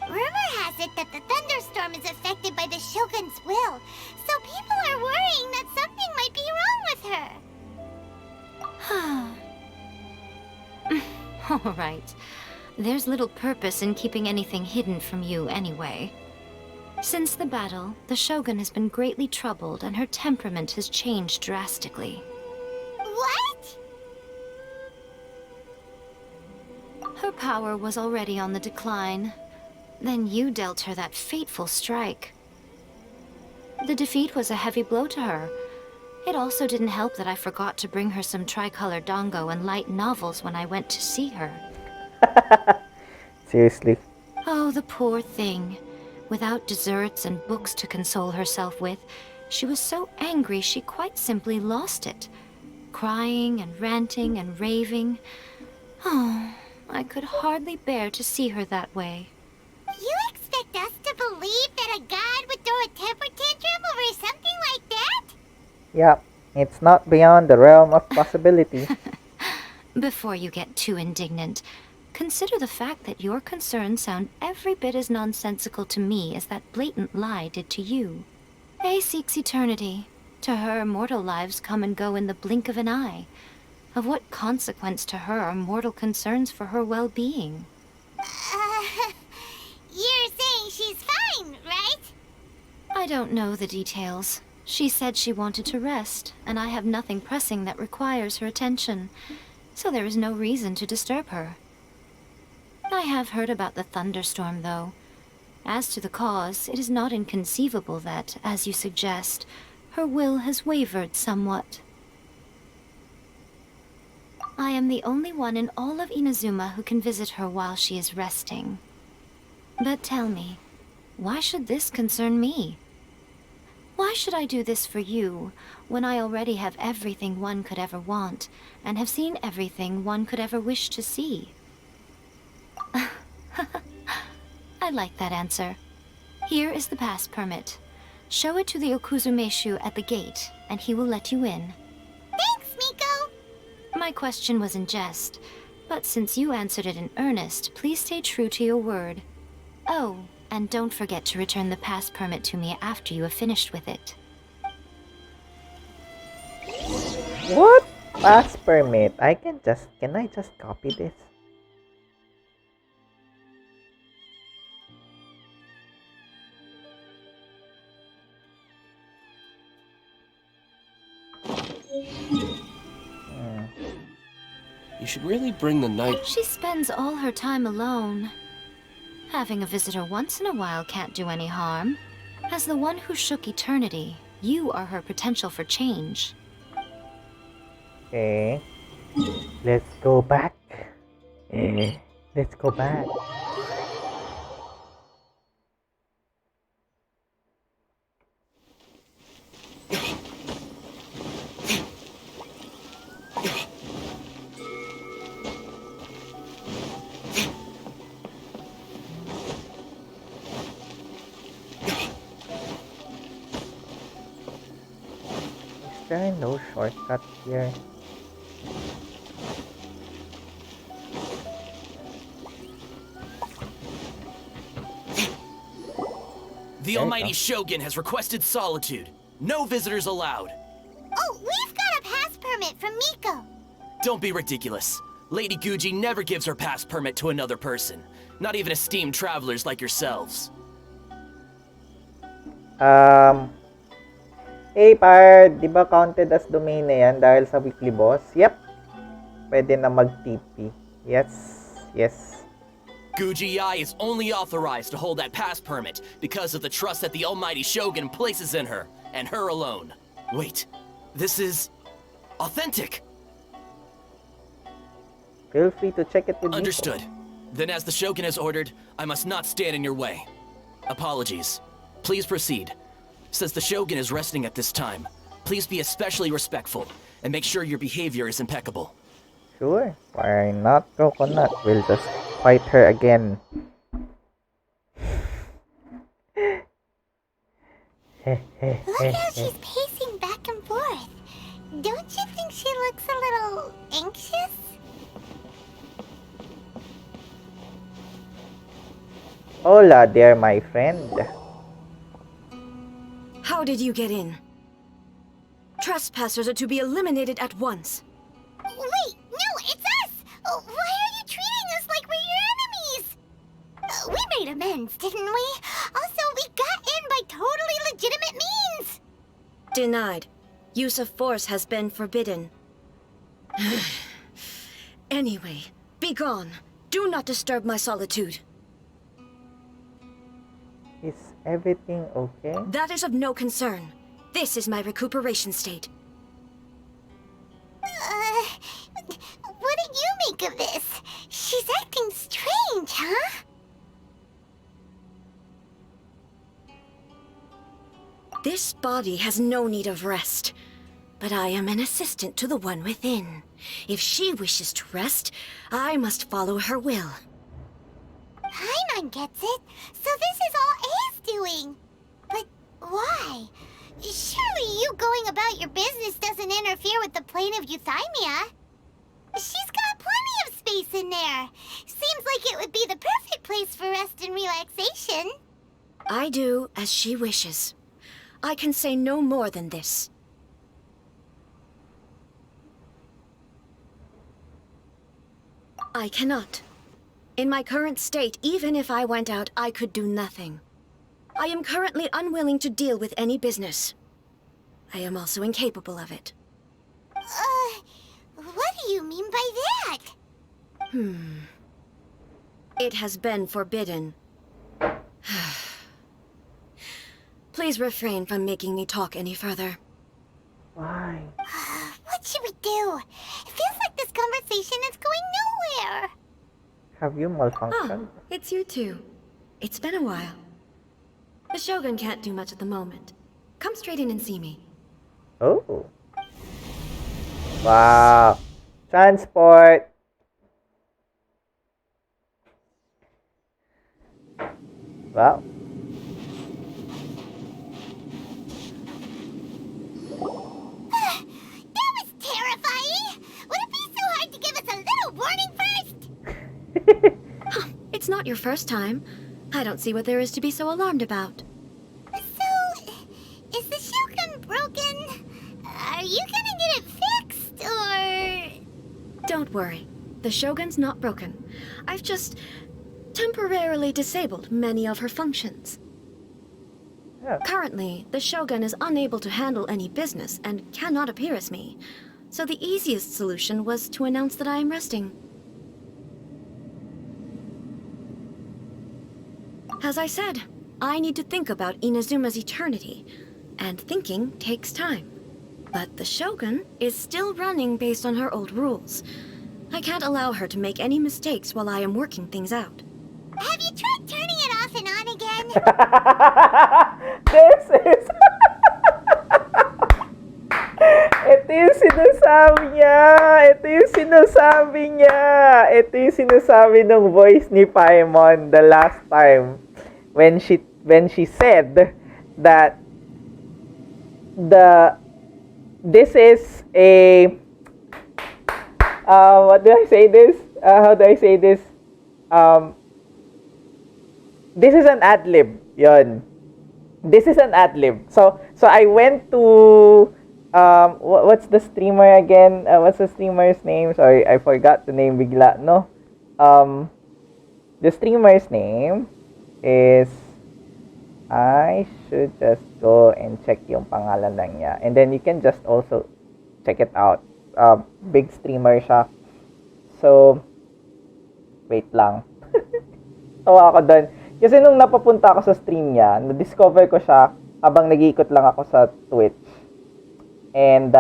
Rumor has it that the thunderstorm is affected by the Shogun's will, so people are worrying that something might be wrong with her. All right. There's little purpose in keeping anything hidden from you anyway. Since the battle, the Shogun has been greatly troubled and her temperament has changed drastically. What? Her power was already on the decline. Then you dealt her that fateful strike. The defeat was a heavy blow to her. It also didn't help that I forgot to bring her some tricolor dango and light novels when I went to see her. Seriously. Oh, the poor thing. Without desserts and books to console herself with, she was so angry she quite simply lost it. Crying and ranting and raving. Oh, I could hardly bear to see her that way. You expect us to believe that a god would throw a temper tantrum over something like that? Yeah, it's not beyond the realm of possibility. Before you get too indignant, consider the fact that your concerns sound every bit as nonsensical to me as that blatant lie did to you. A seeks eternity. To her, mortal lives come and go in the blink of an eye. Of what consequence to her are mortal concerns for her well-being? You're saying she's fine, right? I don't know the details. She said she wanted to rest, and I have nothing pressing that requires her attention, so there is no reason to disturb her. I have heard about the thunderstorm, though. As to the cause, it is not inconceivable that, as you suggest, her will has wavered somewhat. I am the only one in all of Inazuma who can visit her while she is resting. But tell me, why should this concern me? Why should I do this for you, when I already have everything one could ever want, and have seen everything one could ever wish to see? I like that answer. Here is the pass permit. Show it to the Okuzumeshu at the gate, and he will let you in. Thanks, Miko! My question was in jest, but since you answered it in earnest, please stay true to your word. Oh, and don't forget to return the pass permit to me after you have finished with it. What? Pass permit? Can I just copy this? You should really bring the night. She spends all her time alone. Having a visitor once in a while can't do any harm. As the one who shook eternity, you are her potential for change. Okay. Let's go back. Let's go back. Is there no shortcut here? The Almighty Shogun has requested solitude. No visitors allowed. Oh, we've got a pass permit from Miko. Don't be ridiculous. Lady Guji never gives her pass permit to another person. Not even esteemed travelers like yourselves. Hey, par, di ba counted as domain na yan dahil sa weekly boss? Yep. Pwede na mag-TP. Yes. Guji-ai is only authorized to hold that pass permit because of the trust that the Almighty Shogun places in her, and her alone. Wait, this is authentic. Feel free to check it with Understood. Then as the Shogun has ordered, I must not stand in your way. Apologies. Please proceed. Since the Shogun is resting at this time, please be especially respectful and make sure your behavior is impeccable. Sure. Why not, Coconut? We'll just fight her again. Look how she's pacing back and forth. Don't you think she looks a little anxious? Hola there, my friend. How did you get in? Trespassers are to be eliminated at once. Wait, no, it's us! Why are you treating us like we're your enemies? We made amends, didn't we? Also, we got in by totally legitimate means! Denied. Use of force has been forbidden. Anyway, be gone. Do not disturb my solitude. Is everything okay? That is of no concern. This is my recuperation state. What do you make of this? She's acting strange, huh? This body has no need of rest, but I am an assistant to the one within. If she wishes to rest, I must follow her will. Paimon gets it, so this is all A's doing. But why? Surely you going about your business doesn't interfere with the plane of euthymia. She's got plenty of space in there. Seems like it would be the perfect place for rest and relaxation. I do as she wishes. I can say no more than this. I cannot. In my current state, even if I went out, I could do nothing. I am currently unwilling to deal with any business. I am also incapable of it. What do you mean by that? It has been forbidden. Please refrain from making me talk any further. Why? What should we do? It feels like this conversation is going nowhere. Have you malfunctioned? It's you two. It's been a while. The Shogun can't do much at the moment. Come straight in and see me. Oh. Wow. Transport. Wow. That was terrifying. Would it be so hard to give us a little warning first? It's not your first time. I don't see what there is to be so alarmed about. So, is the Shogun broken? Are you gonna get it fixed, or...? Don't worry. The Shogun's not broken. I've just temporarily disabled many of her functions. Yeah. Currently, the Shogun is unable to handle any business and cannot appear as me. So the easiest solution was to announce that I am resting. As I said, I need to think about Inazuma's eternity, and thinking takes time. But the Shogun is still running based on her old rules. I can't allow her to make any mistakes while I am working things out. Have you tried turning it off and on again? This is... Ito yung sinasabi niya. Ito yung sinasabi niya. Ito yung sinasabi ng voice ni Paimon the last time when she said that this is a what do I say this? How do I say this? This is an ad-lib. Yon. This is an ad-lib. So I went to what's the streamer again? What's the streamer's name? Sorry, I forgot the name bigla, no? The streamer's name is, I should just go and check yung pangalan lang niya. And then you can just also check it out. Big streamer siya. So, wait lang. Tawa ako doon. Kasi nung napapunta ako sa stream niya, na-discover ko siya habang nag-iikot lang ako sa Twitch. And,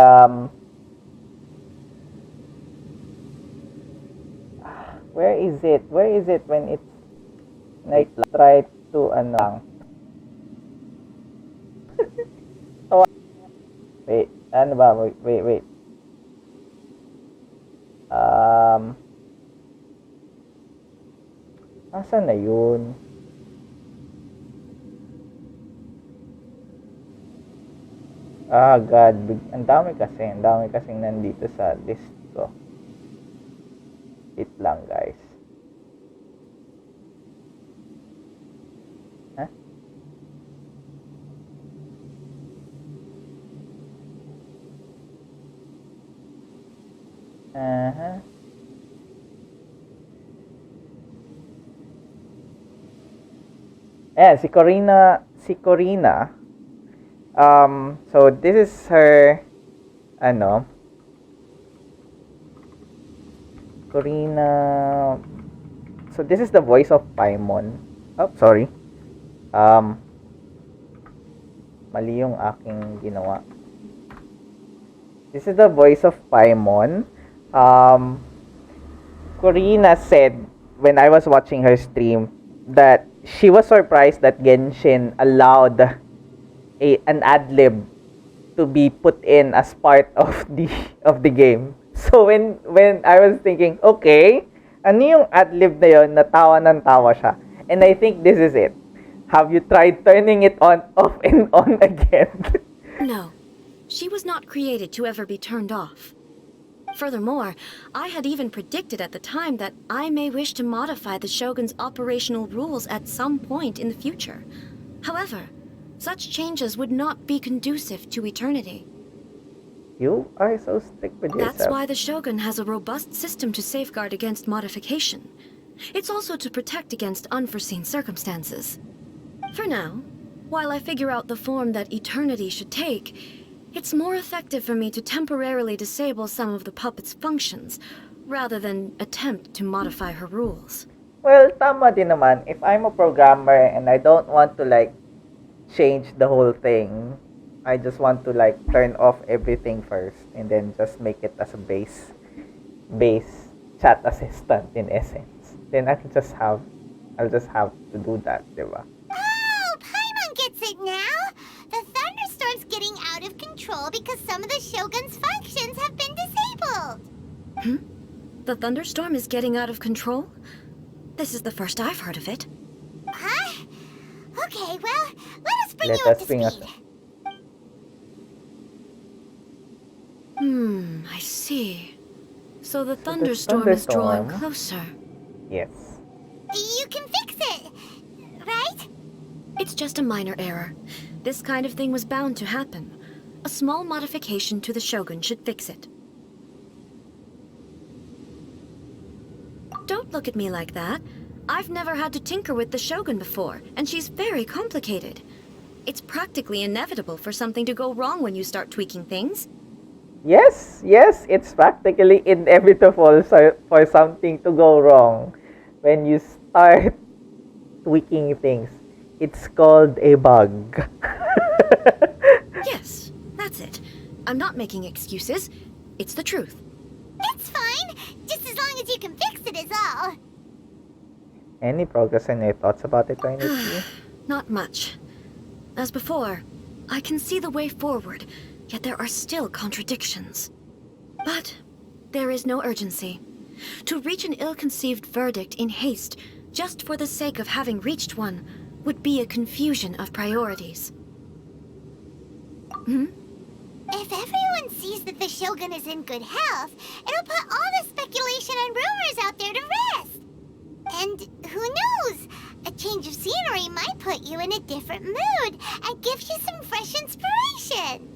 where is it? Where is it when it's night? Try to, lang. Wait, ano ba? Wait. Asan na yun? God, ang dami kasing nandito sa list ko. Wait lang, guys. Huh? Si Corina. So this is her, Corina. So this is the voice of Paimon. Oh, sorry. Mali yung aking ginawa. This is the voice of Paimon. Corina said when I was watching her stream that she was surprised that Genshin allowed an ad-lib to be put in as part of the game. So when I was thinking, okay, ano yung ad-lib na yun, natawa ng tawa siya. And I think this is it. Have you tried turning it on, off, and on again? No. She was not created to ever be turned off. Furthermore, I had even predicted at the time that I may wish to modify the Shogun's operational rules at some point in the future. However, such changes would not be conducive to eternity. You are so strict with yourself. That's why the Shogun has a robust system to safeguard against modification. It's also to protect against unforeseen circumstances. For now, while I figure out the form that eternity should take, it's more effective for me to temporarily disable some of the puppet's functions, rather than attempt to modify her rules. Well, tama din naman. If I'm a programmer and I don't want to like change the whole thing, I just want to like turn off everything first and then just make it as a base chat assistant in essence. Then I'll just have to do that, diba? Oh, Paimon gets it now! The thunderstorm's getting out of control because some of the Shogun's functions have been disabled. The thunderstorm is getting out of control? This is the first I've heard of it. Huh? Okay, well, let us bring you up to speed. I see. So the thunderstorm is drawing closer. Yes. You can fix it, right? It's just a minor error. This kind of thing was bound to happen. A small modification to the Shogun should fix it. Don't look at me like that. I've never had to tinker with the Shogun before, and she's very complicated. It's practically inevitable for something to go wrong when you start tweaking things. Yes, it's practically inevitable for something to go wrong when you start tweaking things. It's called a bug. Yes, that's it. I'm not making excuses. It's the truth. It's fine, just as long as you can fix it is all. Any progress in your thoughts about eternity? Not much. As before, I can see the way forward, yet there are still contradictions. But there is no urgency. To reach an ill-conceived verdict in haste, just for the sake of having reached one, would be a confusion of priorities. If everyone sees that the Shogun is in good health, it'll put all the speculation and rumors out there to rest. And who knows? A change of scenery might put you in a different mood and give you some fresh inspiration.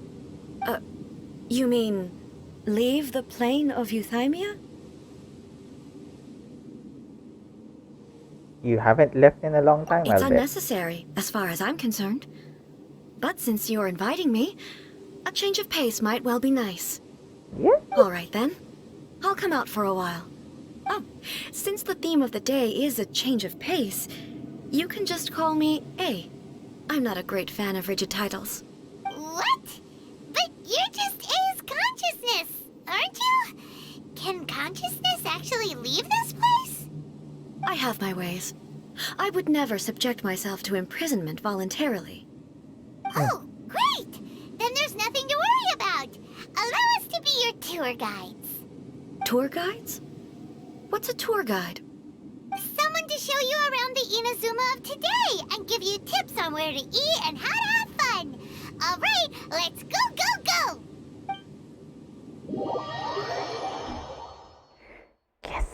You mean leave the plane of euthymia? You haven't left in a long time, It's Albert. unnecessary, as far as I'm concerned. But since you're inviting me, a change of pace might well be nice. Yeah. All right, then. I'll come out for a while. Oh, since the theme of the day is a change of pace, you can just call me A. I'm not a great fan of rigid titles. What? But you're just A's consciousness, aren't you? Can consciousness actually leave this place? I have my ways. I would never subject myself to imprisonment voluntarily. Oh, great! Then there's nothing to worry about. Allow us to be your tour guides. Tour guides? What's a tour guide? Someone to show you around the Inazuma of today and give you tips on where to eat and how to have fun. All right, let's go, go, go! Yes.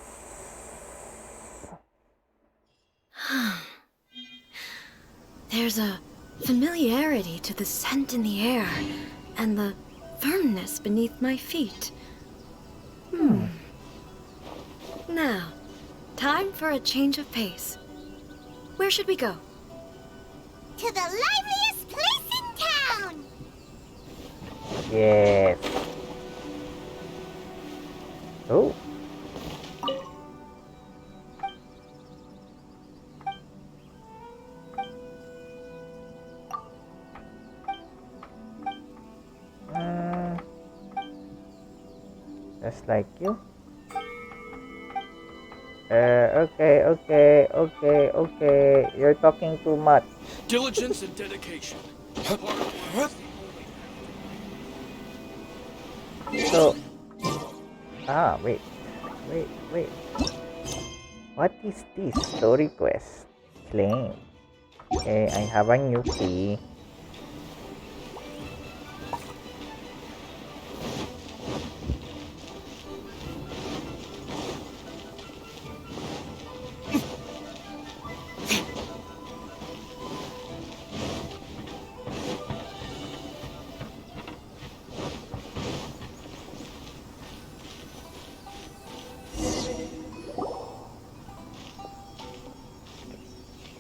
There's a familiarity to the scent in the air and the firmness beneath my feet. Now, time for a change of pace. Where should we go? To the liveliest place in town! Yes. Oh. Just like you. Okay. You're talking too much. Diligence and dedication. So, wait. What is this? Story quest. Claim. Okay, I have a new key.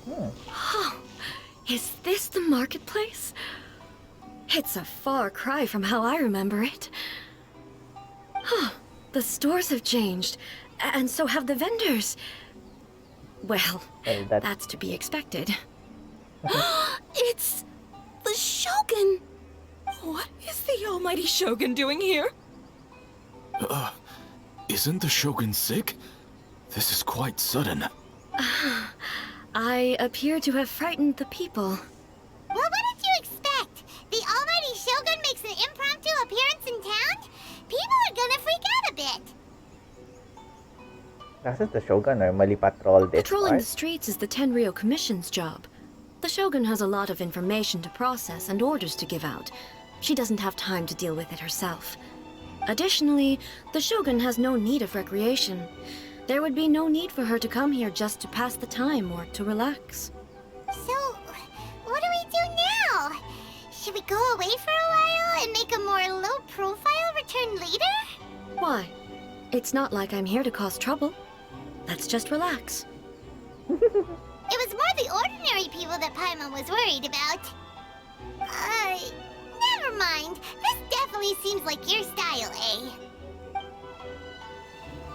Oh, is this the marketplace? It's a far cry from how I remember it. Huh, the stores have changed, and so have the vendors. Well, that's to be expected. It's the Shogun! What is the almighty Shogun doing here? Isn't the Shogun sick? This is quite sudden. I appear to have frightened the people. Well, what did you expect? The almighty Shogun makes an impromptu appearance in town? People are gonna freak out a bit. Doesn't the Shogun normally patrol this Patrolling part? the streets is the Tenryou Commission's job. The Shogun has a lot of information to process and orders to give out. She doesn't have time to deal with it herself. Additionally, the Shogun has no need of recreation. There would be no need for her to come here just to pass the time or to relax. So, what do we do now? Should we go away for a while and make a more low-profile return later? Why? It's not like I'm here to cause trouble. Let's just relax. It was more the ordinary people that Paimon was worried about. Never mind. This definitely seems like your style, eh?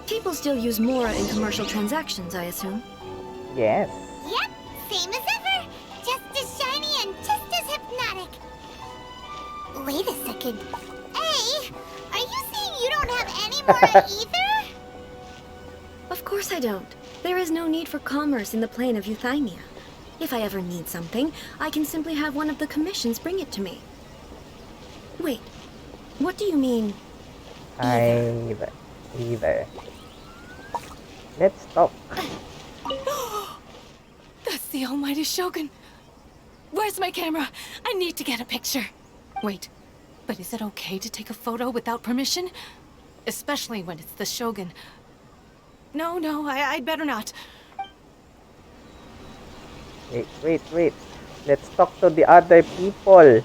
People still use Mora in commercial transactions, I assume. Yes. Yep, same as ever. Just as shiny and just as hypnotic. Wait a second. Hey, are you saying you don't have any Mora either? Of course I don't. There is no need for commerce in the plane of Euthymia. If I ever need something, I can simply have one of the commissions bring it to me. Wait, what do you mean? Either. Let's talk. That's the almighty Shogun. Where's my camera? I need to get a picture. Wait, but is it okay to take a photo without permission? Especially when it's the Shogun. No, I'd better not. Wait. Let's talk to the other people.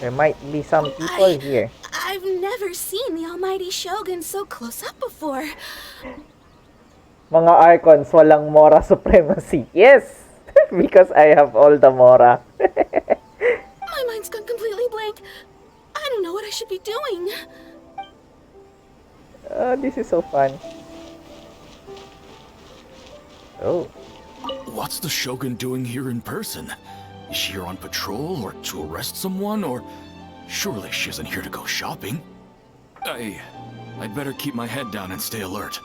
There might be some people here. I've never seen the almighty Shogun so close up before. Mga Archons, walang Mora supremacy. Yes! Because I have all the Mora. My mind's gone completely blank. I don't know what I should be doing. This is so fun. Oh. What's the Shogun doing here in person? Is she here on patrol or to arrest someone, or surely she isn't here to go shopping? I'd better keep my head down and stay alert.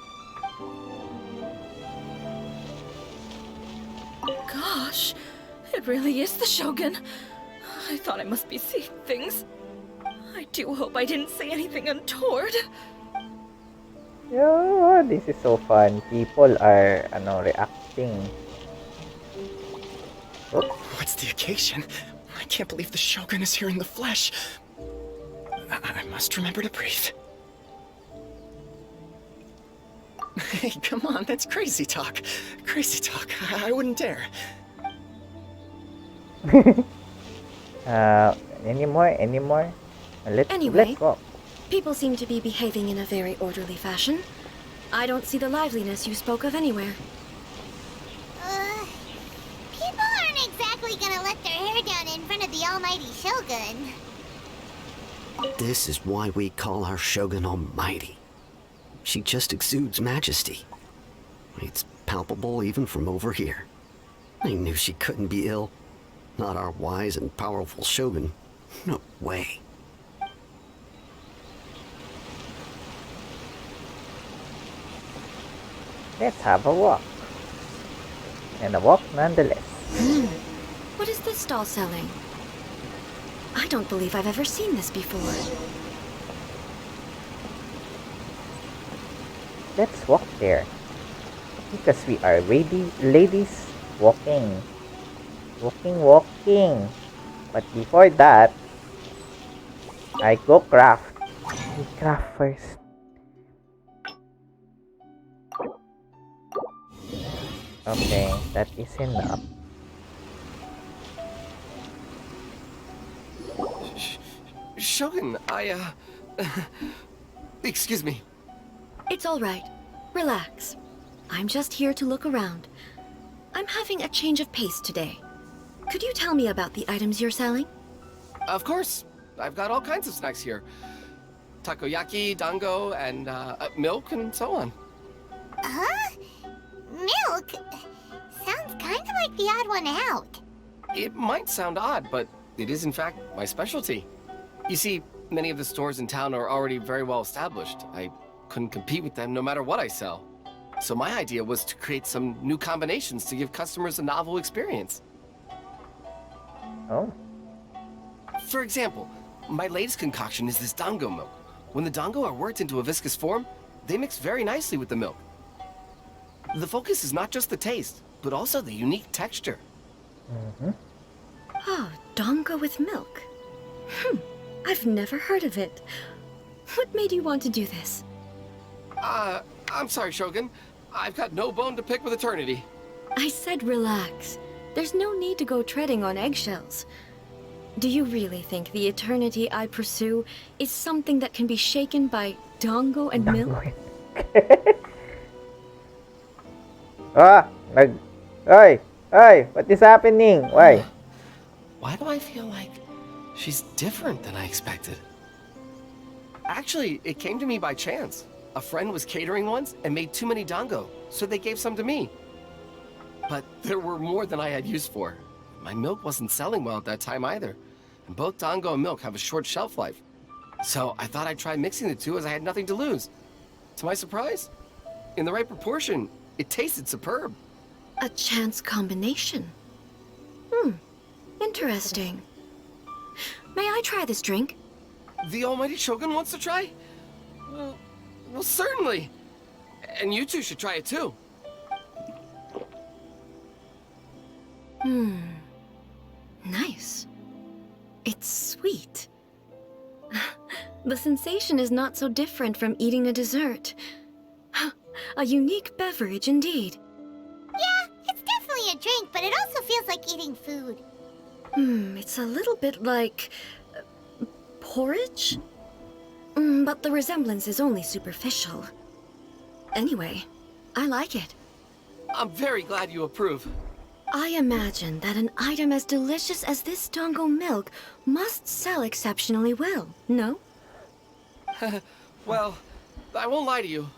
Gosh, it really is the Shogun. I thought I must be seeing things. I do hope I didn't say anything untoward. Yeah, this is so fun. People are reacting. Oh. What's the occasion? I can't believe the Shogun is here in the flesh. I must remember to breathe. Hey, come on, that's crazy talk. Crazy talk. I wouldn't dare. Any more? Anyway, let's go. People seem to be behaving in a very orderly fashion. I don't see the liveliness you spoke of anywhere. People aren't exactly gonna let their hair down in front of the almighty Shogun. This is why we call our Shogun almighty. She just exudes majesty. It's palpable even from over here. I knew she couldn't be ill. Not our wise and powerful Shogun. No way. Let's have a walk. And a walk nonetheless. What is this stall selling? I don't believe I've ever seen this before. Let's walk there. Because we are ladies walking. Walking. But before that, I go craft. We craft first. Okay, that is enough. Shogun, excuse me. It's all right. Relax. I'm just here to look around. I'm having a change of pace today. Could you tell me about the items you're selling? Of course. I've got all kinds of snacks here. Takoyaki, dango, and milk, and so on. Huh? Milk? Sounds kind of like the odd one out. It might sound odd, but it is in fact my specialty. You see, many of the stores in town are already very well established. I couldn't compete with them no matter what I sell. So my idea was to create some new combinations to give customers a novel experience. Oh. For example, my latest concoction is this dango milk. When the dango are worked into a viscous form, they mix very nicely with the milk. The focus is not just the taste, but also the unique texture. Oh, dango with milk. I've never heard of it. What made you want to do this? I'm sorry, Shogun. I've got no bone to pick with Eternity. I said relax. There's no need to go treading on eggshells. Do you really think the eternity I pursue is something that can be shaken by dango and milk? Hey, what is happening? Why? Why do I feel like she's different than I expected? Actually, it came to me by chance. A friend was catering once and made too many dango, so they gave some to me. But there were more than I had use for. My milk wasn't selling well at that time either, and both dango and milk have a short shelf life. So I thought I'd try mixing the two as I had nothing to lose. To my surprise, in the right proportion, it tasted superb. A chance combination. Interesting. May I try this drink? The almighty Shogun wants to try? Well, certainly. And you two should try it too. Nice. It's sweet. The sensation is not so different from eating a dessert. A unique beverage indeed. Yeah, it's definitely a drink, but it also feels like eating food. It's a little bit like porridge? But the resemblance is only superficial. Anyway, I like it. I'm very glad you approve. I imagine that an item as delicious as this dango milk must sell exceptionally well, no? Well, I won't lie to you.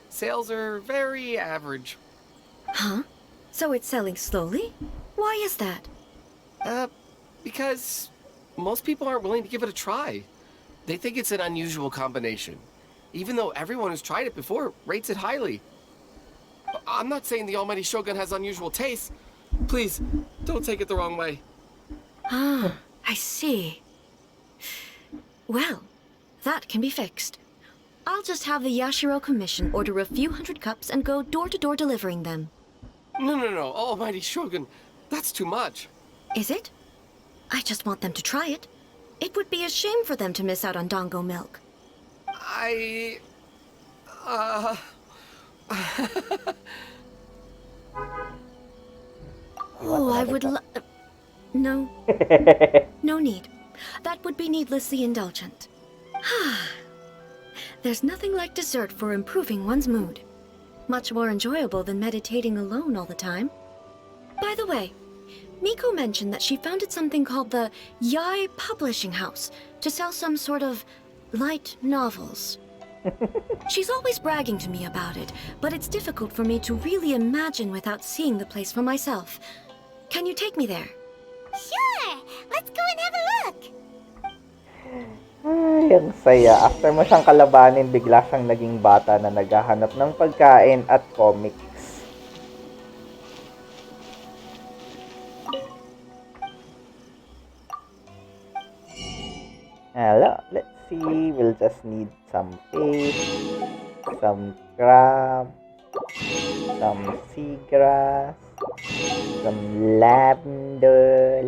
Sales are very average. Huh? So it's selling slowly? Why is that? Because most people aren't willing to give it a try. They think it's an unusual combination, even though everyone who's tried it before rates it highly. I'm not saying the almighty Shogun has unusual tastes. Please, don't take it the wrong way. Ah, I see. Well, that can be fixed. I'll just have the Yashiro Commission order a few hundred cups and go door-to-door delivering them. No, almighty Shogun. That's too much. Is it? I just want them to try it. It would be a shame for them to miss out on dango milk. Oh, I would No. No need. That would be needlessly indulgent. There's nothing like dessert for improving one's mood. Much more enjoyable than meditating alone all the time. By the way, Miko mentioned that she founded something called the Yai Publishing House to sell some sort of light novels. She's always bragging to me about it, but it's difficult for me to really imagine without seeing the place for myself. Can you take me there? Sure! Let's go and have a look! Ay, ang saya. After mo siyang kalabanin, bigla siyang naging bata na naghahanap ng pagkain at comics. Hello, let's see. We'll just need some fish, some crab, some seagrass, some lavender,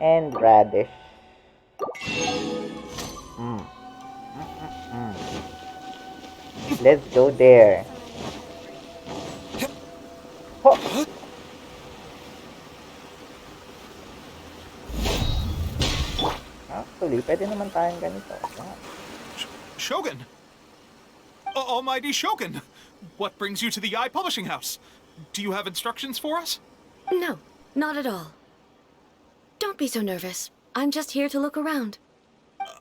and radish. Let's go there. Oh. Actually, pwede naman tayong ganito. Shogun! Almighty Shogun! What brings you to the Yai Publishing House? Do you have instructions for us? No, not at all. Don't be so nervous. I'm just here to look around.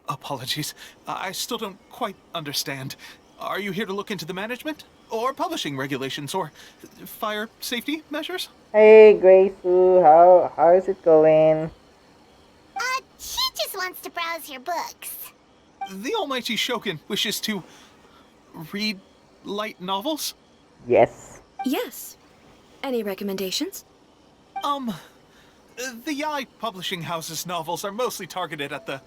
Apologies. I still don't quite understand. Are you here to look into the management? Or publishing regulations? Or fire safety measures? Hey, Graysu, how is it going? She just wants to browse your books. The almighty Shogun wishes to read light novels? Yes. Yes. Any recommendations? The Yai publishing house's novels are mostly targeted at the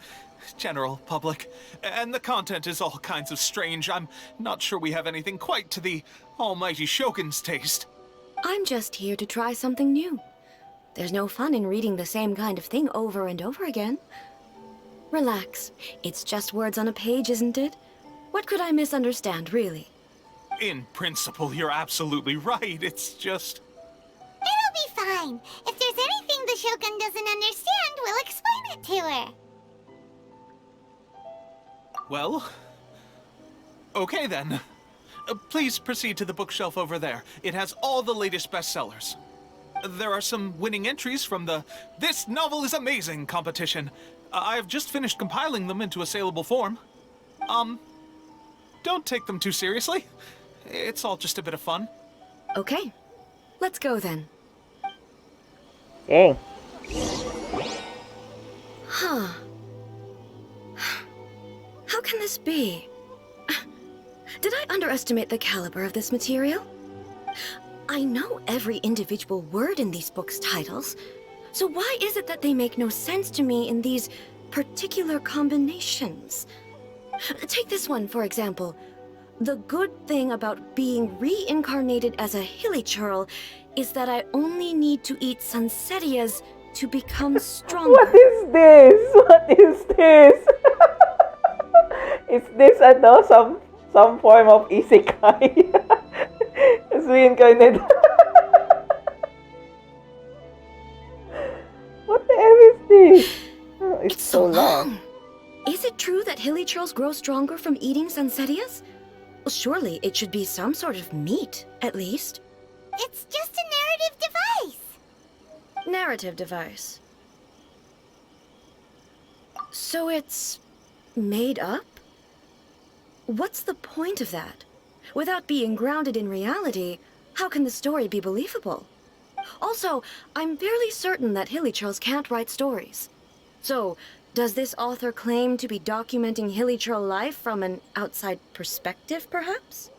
general public, and the content is all kinds of strange. I'm not sure we have anything quite to the almighty Shogun's taste. I'm just here to try something new. There's no fun in reading the same kind of thing over and over again. Relax. It's just words on a page, isn't it? What could I misunderstand, really? In principle, you're absolutely right. It's just... It'll be fine. If there's anything the Shogun doesn't understand, we'll explain it to her. Well... Okay then. Please proceed to the bookshelf over there. It has all the latest bestsellers. There are some winning entries from the This Novel is Amazing competition. I've just finished compiling them into a saleable form. Don't take them too seriously. It's all just a bit of fun. Okay. Let's go then. Okay. Huh. How can this be? Did I underestimate the caliber of this material? I know every individual word in these books' titles, so why is it that they make no sense to me in these particular combinations? Take this one, for example. The good thing about being reincarnated as a hilly churl is that I only need to eat sunsettias to become stronger. What is this? What is this? Is this some form of isekai? It's reincarnated. What the hell is this? Oh, it's so long. Is it true that hilly churls grow stronger from eating sunsettias? Well, surely it should be some sort of meat, at least. It's just a narrative device. Narrative device. So it's made up? What's the point of that? Without being grounded in reality, how can the story be believable? Also, I'm fairly certain that hilly churls can't write stories. So, does this author claim to be documenting hilly churl life from an outside perspective, perhaps?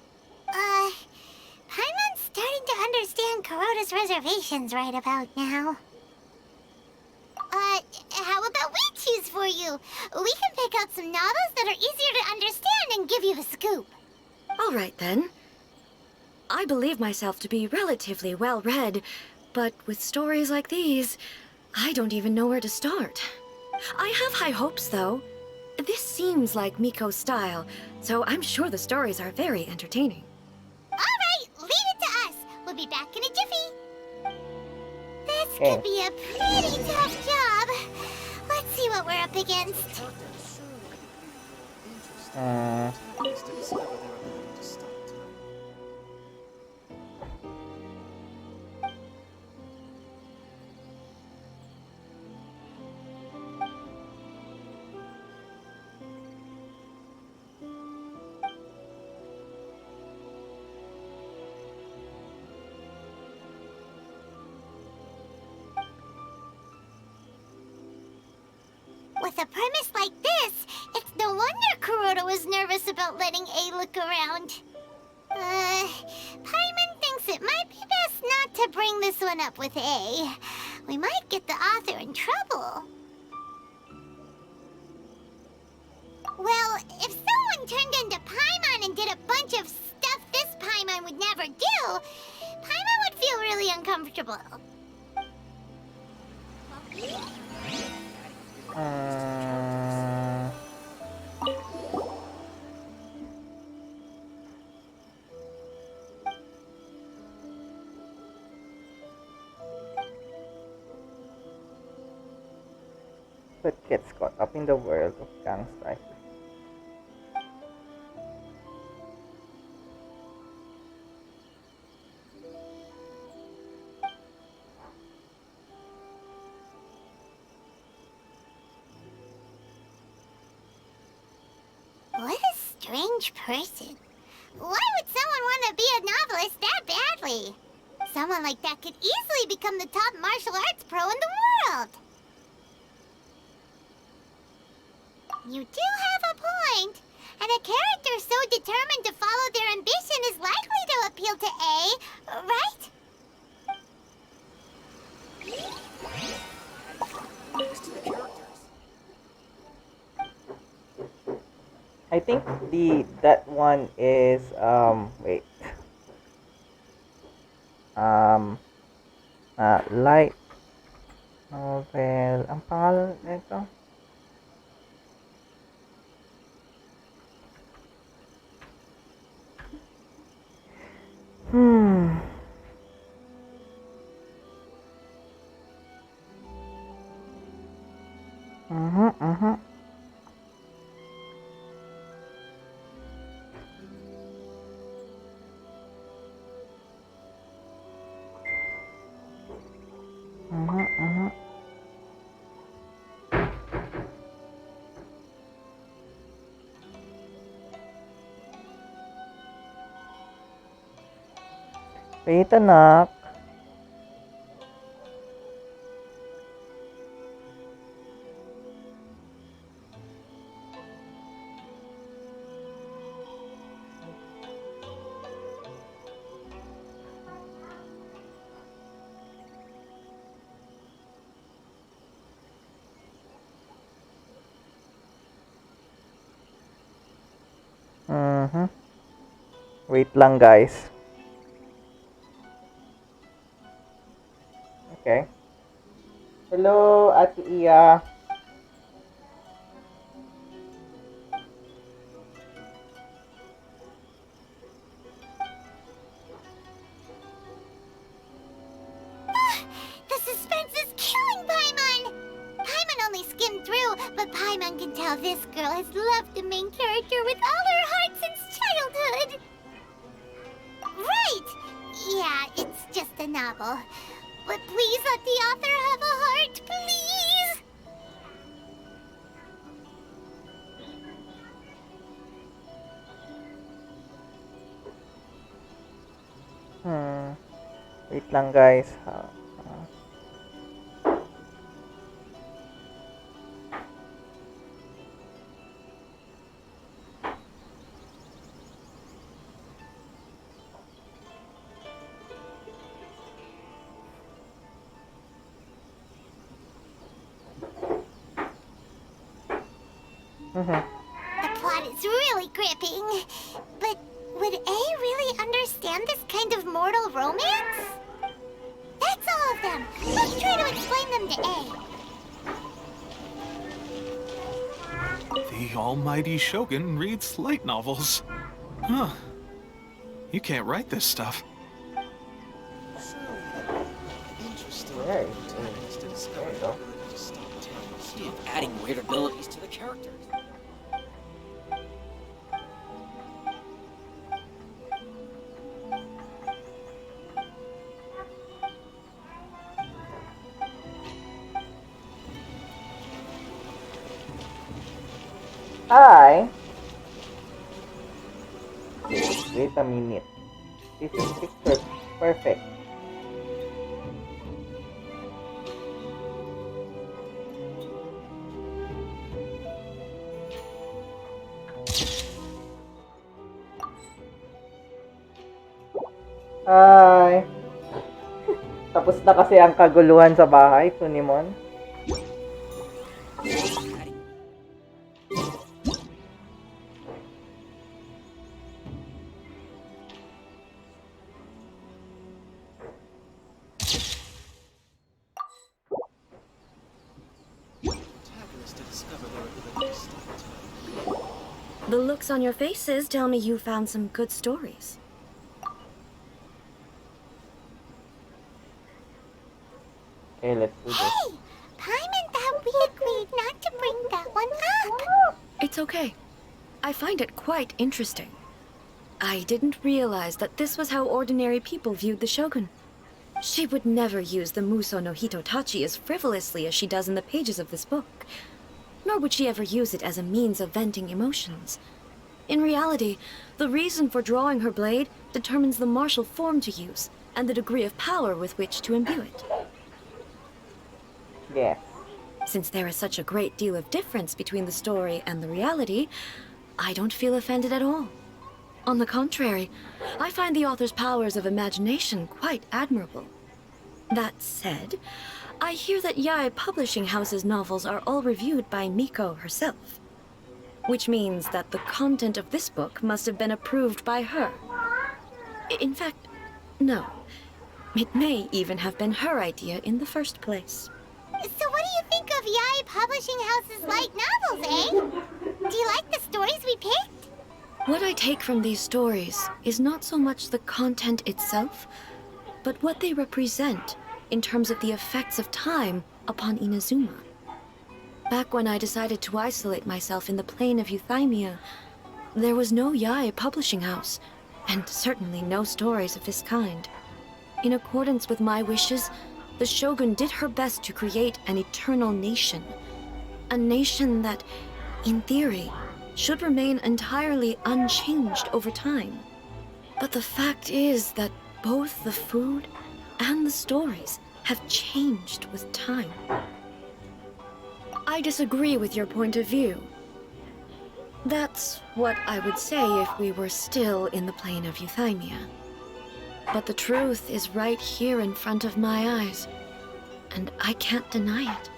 Paimon's starting to understand Kuroda's reservations right about now. How about we choose for you? We can pick out some novels that are easier to understand and give you the scoop. All right, then. I believe myself to be relatively well-read, but with stories like these, I don't even know where to start. I have high hopes, though. This seems like Miko's style, so I'm sure the stories are very entertaining. All right, leave it to us. We'll be back in a jiffy. This could be a pretty tough job. Let's see what we're up against. With a premise like this, it's no wonder Kuroda was nervous about letting A look around. Paimon thinks it might be best not to bring this one up with A. We might get the author in trouble. Well, if someone turned into Paimon and did a bunch of stuff this Paimon would never do, Paimon would feel really uncomfortable. But gets caught up in the world of gang strife. strange person. Why would someone want to be a novelist that badly? Someone like that could easily become the top martial arts pro in the world. You do have a point. And a character so determined to follow their ambition is likely to appeal to A, right? I think that one is wait. Light novel. Ang pangalan nito? Uh-huh. Wait, anak. Wait lang, guys. Okay. Hello, Ate Iya. The suspense is killing Paimon! Paimon only skimmed through, but Paimon can tell this girl has loved the main character with all her heart since childhood. Right! Yeah, it's just a novel. But please let the author have a heart, please! Wait lang, guys. The plot is really gripping. But would A really understand this kind of mortal romance? That's all of them. Let's try to explain them to A. The almighty Shogun reads light novels. Huh. You can't write this stuff. Right. Adding weird abilities to the characters. Hi. Wait a minute. This is picture perfect. Hi. Tapos na kasi ang kaguluhan sa bahay, Sunimon. The looks on your faces tell me you found some good stories. Okay, let's do this. Hey! Paimon thought we agreed not to bring that one up. It's okay. I find it quite interesting. I didn't realize that this was how ordinary people viewed the Shogun. She would never use the Muso no Hitotachi as frivolously as she does in the pages of this book. Nor would she ever use it as a means of venting emotions. In reality, the reason for drawing her blade determines the martial form to use and the degree of power with which to imbue it. Yes. Since there is such a great deal of difference between the story and the reality, I don't feel offended at all. On the contrary, I find the author's powers of imagination quite admirable. That said, I hear that Yae Publishing House's novels are all reviewed by Miko herself. Which means that the content of this book must have been approved by her. In fact, no. It may even have been her idea in the first place. So what do you think of Yae Publishing House's light novels, eh? Do you like the stories we picked? What I take from these stories is not so much the content itself, but what they represent in terms of the effects of time upon Inazuma. Back when I decided to isolate myself in the plane of Euthymia, there was no Yae Publishing House, and certainly no stories of this kind. In accordance with my wishes, the Shogun did her best to create an eternal nation. A nation that, in theory, should remain entirely unchanged over time. But the fact is that both the food and the stories have changed with time. I disagree with your point of view. That's what I would say if we were still in the plane of Euthymia. But the truth is right here in front of my eyes, and I can't deny it.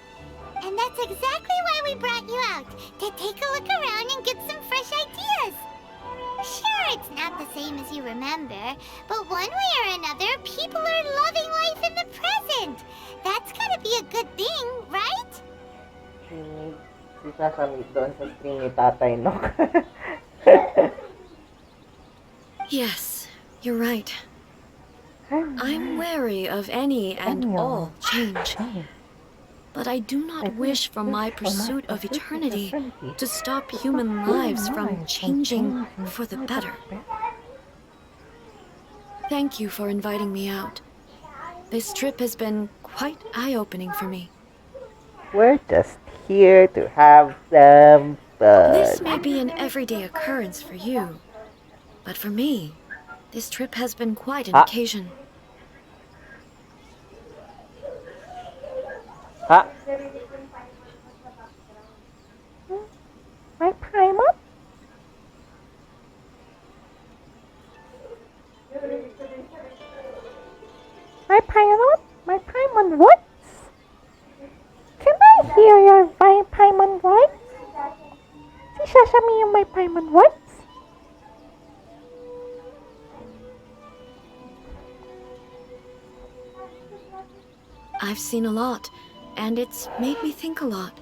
And that's exactly why we brought you out, to take a look around and get some fresh ideas. Sure, it's not the same as you remember, but one way or another, people are loving life in the present. That's gotta be a good thing, right? Si Sasami doon sa stream ni Tatay, no? Yes, you're right. I'm wary of any and all change. But I do not wish for my pursuit of eternity to stop human lives from changing for the better. Thank you for inviting me out. This trip has been quite eye-opening for me. We're just here to have some fun. This may be an everyday occurrence for you, but for me, this trip has been quite an occasion. Ha? My Paimon? My Paimon? My Paimon what? Can I hear your Paimon voice? Si Sasami yung my Paimon voice? I've seen a lot, and it's made me think a lot.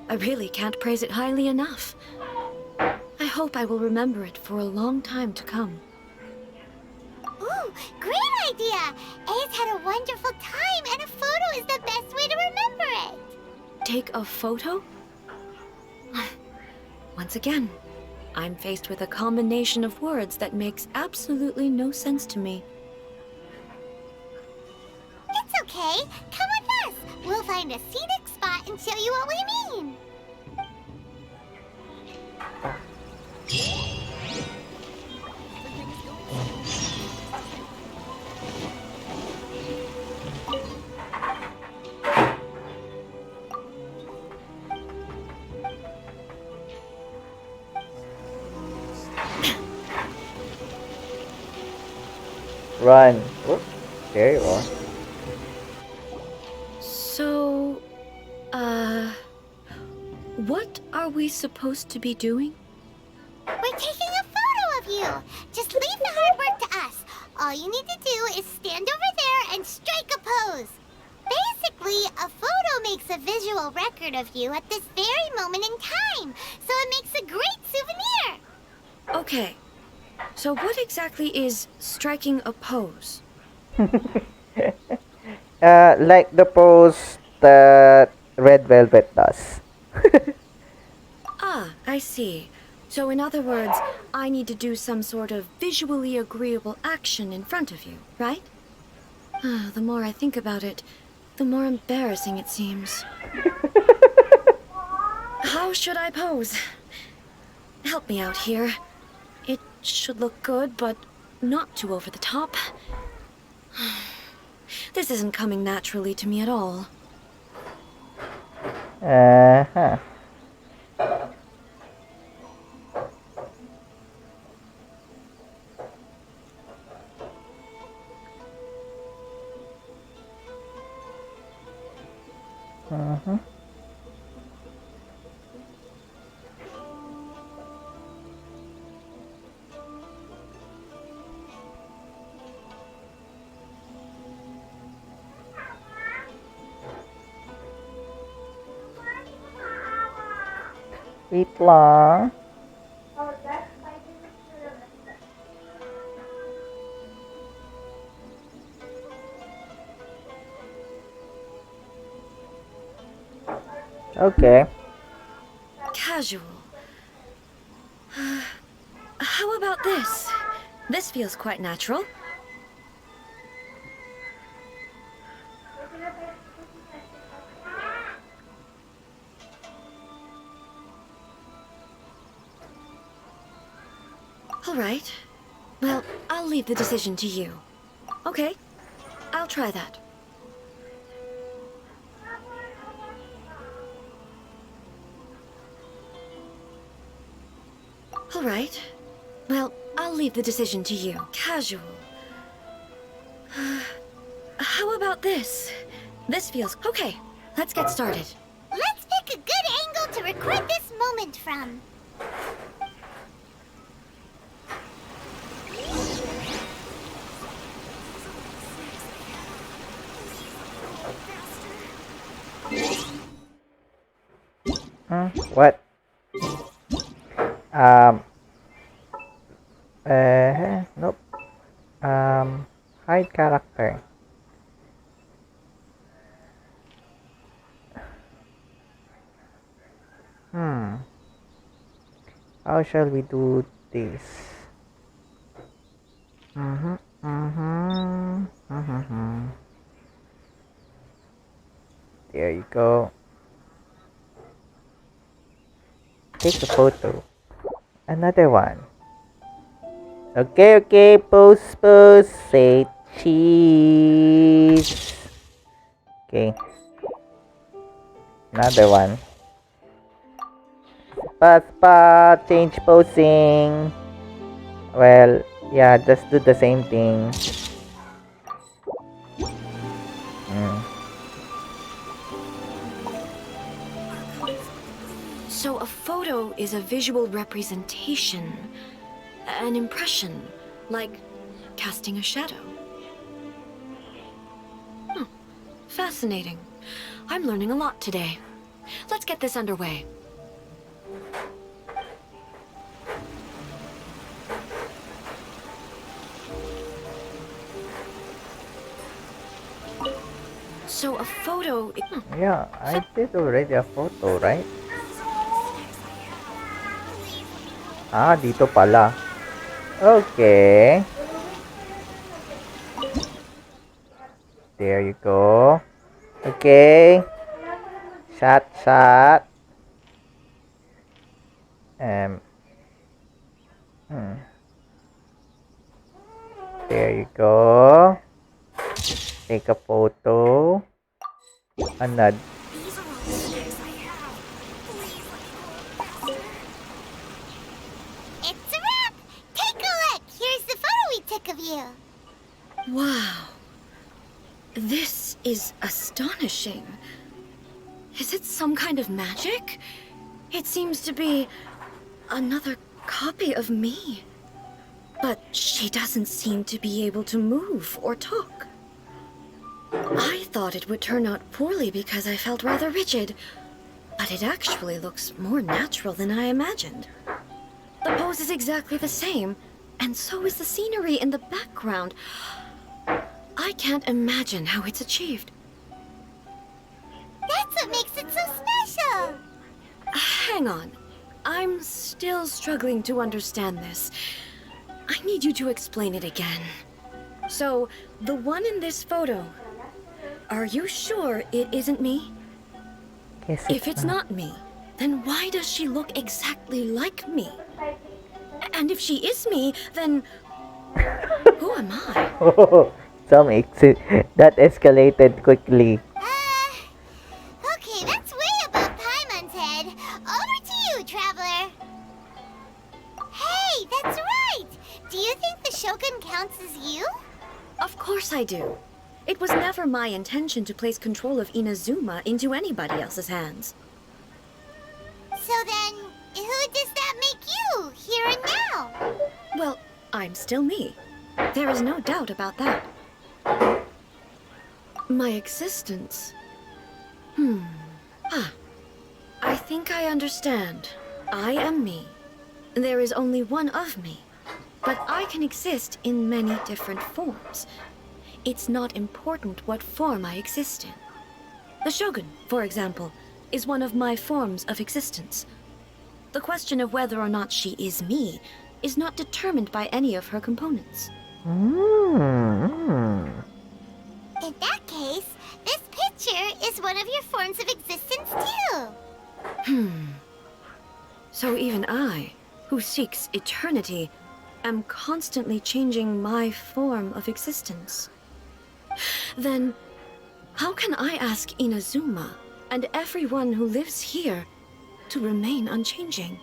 I really can't praise it highly enough. I hope I will remember it for a long time to come. Ooh, great idea! A's had a wonderful time, and a photo is the best way to remember it. Take a photo? Once again, I'm faced with a combination of words that makes absolutely no sense to me. It's okay. Come with us. We'll find a scenic spot and show you what we mean. Run. Whoop. There you are. So, what are we supposed to be doing? We're taking a photo of you. Just leave the hard work to us. All you need to do is stand over there and strike a pose. Basically, a photo makes a visual record of you at this very moment in time, so it makes a great souvenir. Okay, so what exactly is striking a pose? Like the pose that Red Velvet does. Ah, I see. So in other words, I need to do some sort of visually agreeable action in front of you, right? The more I think about it, the more embarrassing it seems. How should I pose? Help me out here. should look good, but not too over the top. This isn't coming naturally to me at all. Uh-huh. Uh-huh. Wait lang. Okay. Casual. How about this? This feels quite natural. All right. Well, I'll leave the decision to you. Okay, I'll try that. All right. Well, I'll leave the decision to you. Casual. How about this? This feels... Okay, let's get started. Let's pick a good angle to record this moment from. What? Nope. Hide character. How shall we do this? There you go. Take a photo. Another one. Okay, pose, say cheese. Okay. Another one. Spa, change posing. Well, yeah, just do the same thing. So a photo is a visual representation, an impression, like casting a shadow. Fascinating. I'm learning a lot today. Let's get this underway. So a photo... Yeah, I did already a photo, right? Dito pala. Okay. There you go. Okay. Shot. There you go. Take a photo. Another. It's a wrap! Take a look! Here's the photo we took of you. Wow. This is astonishing. Is it some kind of magic? It seems to be another copy of me. But she doesn't seem to be able to move or talk. I thought it would turn out poorly because I felt rather rigid, but it actually looks more natural than I imagined. The pose is exactly the same, and so is the scenery in the background. I can't imagine how it's achieved. That's what makes it so special! Hang on. I'm still struggling to understand this. I need you to explain it again. So, the one in this photo, are you sure it isn't me? Yes, If it's not me, then why does she look exactly like me? And if she is me, then who am I? That escalated quickly. Okay, that's way above Paimon's head. Over to you, Traveler. Hey, that's right! Do you think the Shogun counts as you? Of course I do. It was never my intention to place control of Inazuma into anybody else's hands. So then, who does that make you, here and now? Well, I'm still me. There is no doubt about that. My existence... I think I understand. I am me. There is only one of me. But I can exist in many different forms. It's not important what form I exist in. The Shogun, for example, is one of my forms of existence. The question of whether or not she is me is not determined by any of her components. Mm. In that case, this picture is one of your forms of existence too. So even I, who seeks eternity, am constantly changing my form of existence. Then, how can I ask Inazuma and everyone who lives here to remain unchanging?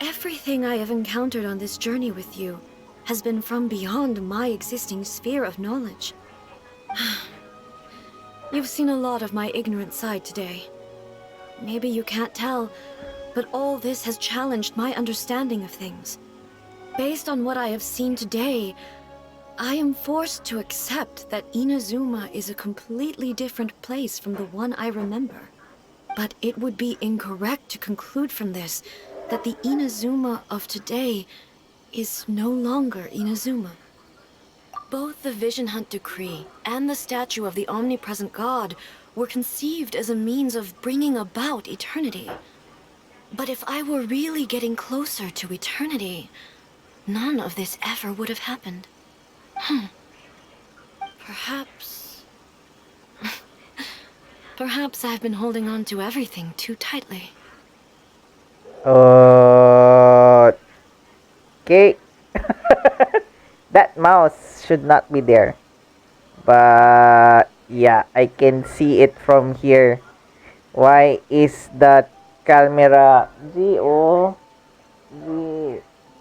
Everything I have encountered on this journey with you has been from beyond my existing sphere of knowledge. You've seen a lot of my ignorant side today. Maybe you can't tell, but all this has challenged my understanding of things. Based on what I have seen today, I am forced to accept that Inazuma is a completely different place from the one I remember. But it would be incorrect to conclude from this that the Inazuma of today is no longer Inazuma. Both the Vision Hunt Decree and the statue of the omnipresent God were conceived as a means of bringing about eternity. But if I were really getting closer to eternity, none of this ever would have happened. Perhaps... Perhaps I've been holding on to everything too tightly. Okay. That mouse should not be there. But yeah, I can see it from here. Why is that camera? G,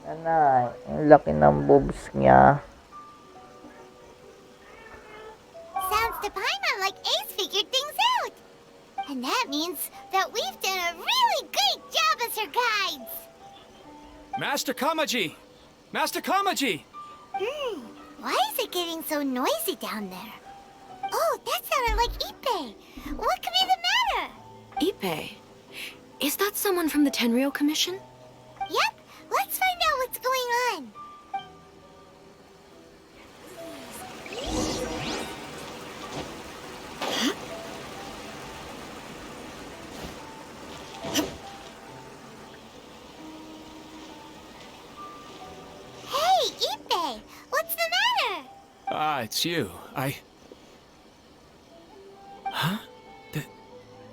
anay, ang laki ng boobs niya. Sounds to Paimon like Ace figured things out. And that means that we've done a really great job as her guides. Master Kamaji! Master Kamaji! Why is it getting so noisy down there? Oh, that sounded like Ippei. What could be the matter? Ippei? Is that someone from the Tenryou Commission? Yep, let's find out what's going on. Hey, Ippei, what's the matter? Ah, it's you. Huh?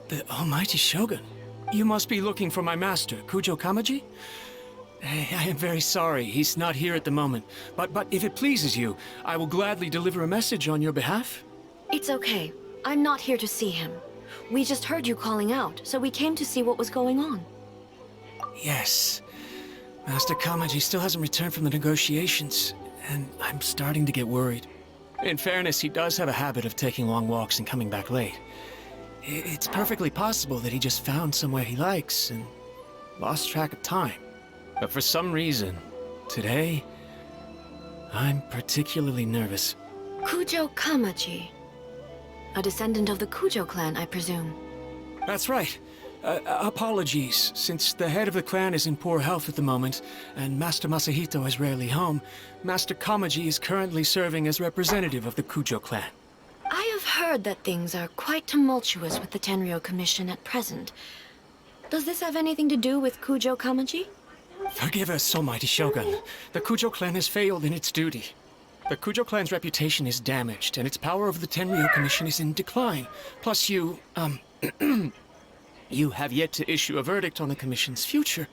The almighty Shogun. You must be looking for my master, Kujo Kamaji? I am very sorry, he's not here at the moment. But if it pleases you, I will gladly deliver a message on your behalf. It's okay. I'm not here to see him. We just heard you calling out, so we came to see what was going on. Yes. Master Kamaji still hasn't returned from the negotiations, and I'm starting to get worried. In fairness, he does have a habit of taking long walks and coming back late. It's perfectly possible that he just found somewhere he likes and lost track of time. But for some reason, today, I'm particularly nervous. Kujo Kamaji. A descendant of the Kujo clan, I presume. That's right. Apologies, since the head of the clan is in poor health at the moment, and Master Masahito is rarely home, Master Kamaji is currently serving as representative of the Kujo clan. I have heard that things are quite tumultuous with the Tenryou Commission at present. Does this have anything to do with Kujo Kamaji? Forgive us, almighty Shogun. The Kujo clan has failed in its duty. The Kujo clan's reputation is damaged, and its power over the Tenryou Commission is in decline. Plus you, you have yet to issue a verdict on the Commission's future.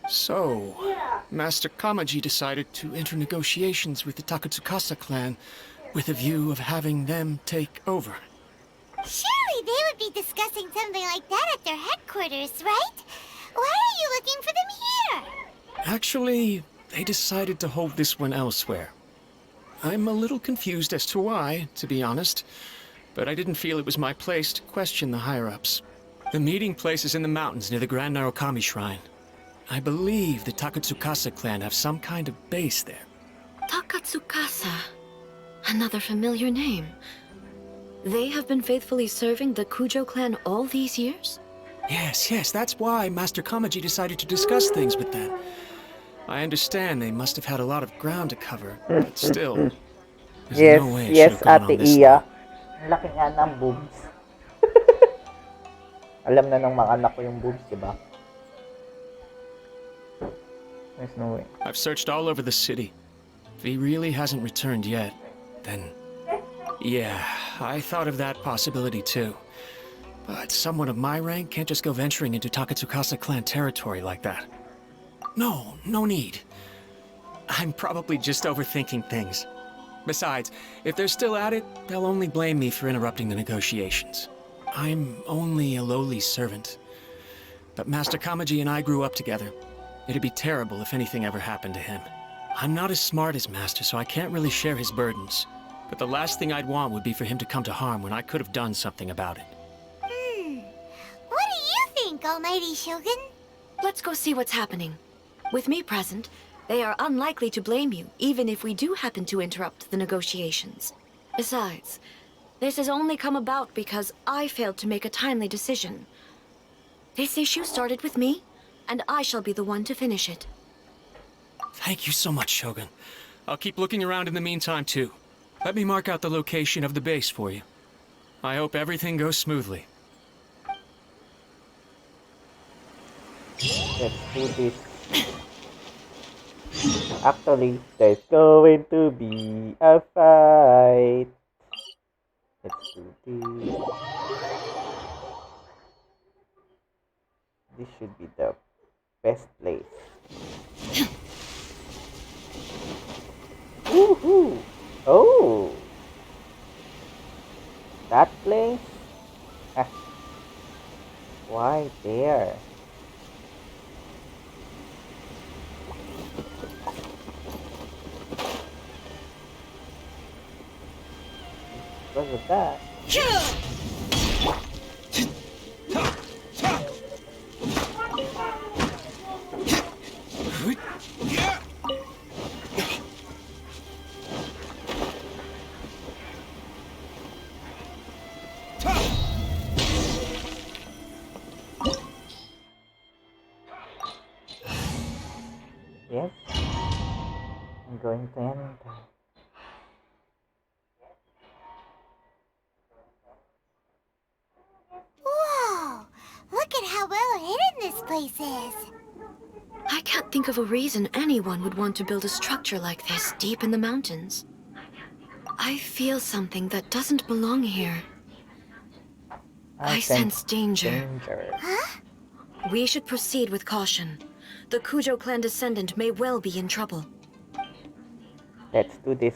So, Master Kamaji decided to enter negotiations with the Takatsukasa clan with a view of having them take over. Surely they would be discussing something like that at their headquarters, right? Why are you looking for them here? Actually, they decided to hold this one elsewhere. I'm a little confused as to why, to be honest, but I didn't feel it was my place to question the higher-ups. The meeting place is in the mountains near the Grand Narukami Shrine. I believe the Takatsukasa clan have some kind of base there. Takatsukasa. Another familiar name. They have been faithfully serving the Kujo clan all these years? Yes, that's why Master Kamaji decided to discuss things with them. I understand they must have had a lot of ground to cover, but still, there's no way it should have gone on Ate this Iya. long. Ang laki nga ng boobs. Alam na ng mga anak ko yung boobs, diba? There's no way. I've searched all over the city. If he really hasn't returned yet, then... Yeah, I thought of that possibility too. But someone of my rank can't just go venturing into Takatsukasa clan territory like that. No need. I'm probably just overthinking things. Besides, if they're still at it, they'll only blame me for interrupting the negotiations. I'm only a lowly servant. But Master Kamaji and I grew up together. It'd be terrible if anything ever happened to him. I'm not as smart as Master, so I can't really share his burdens. But the last thing I'd want would be for him to come to harm when I could have done something about it. What do you think, Almighty Shogun? Let's go see what's happening. With me present, they are unlikely to blame you, even if we do happen to interrupt the negotiations. Besides, this has only come about because I failed to make a timely decision. This issue started with me, and I shall be the one to finish it. Thank you so much, Shogun. I'll keep looking around in the meantime, too. Let me mark out the location of the base for you. I hope everything goes smoothly. Let's do this. Actually, there's going to be a fight. Let's do this. This should be the best place. Woohoo! Oh! That place? Ah. Why there? Because of that. Yes, I'm going to enter. Whoa! Look at how well hidden this place is. I can't think of a reason anyone would want to build a structure like this deep in the mountains. I feel something that doesn't belong here. I sense danger. Huh? We should proceed with caution. The Kujo clan descendant may well be in trouble. Let's do this.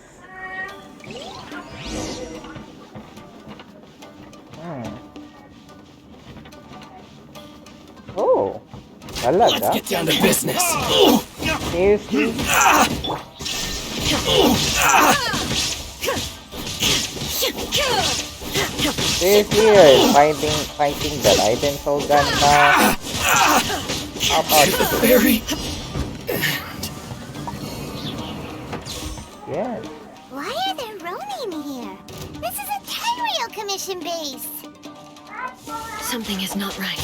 Oh, talaga? Let's get down to business. Seriously? Seriously, you're fighting the Raiden Some now? How about the fairy? Yes. Why are there Ronin here? This is a Tenryou Commission base. Something is not right.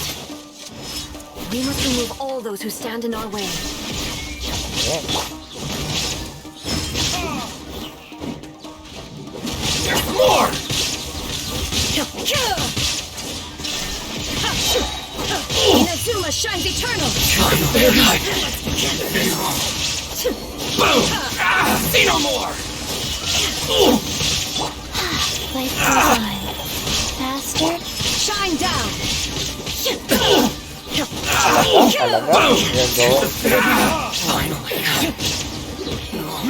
We must remove all those who stand in our way. Yes. There's more! Inazuma shines eternal! Boom! See no more! Life goes on. Faster. Shine down! Talaga? You're going? Finally!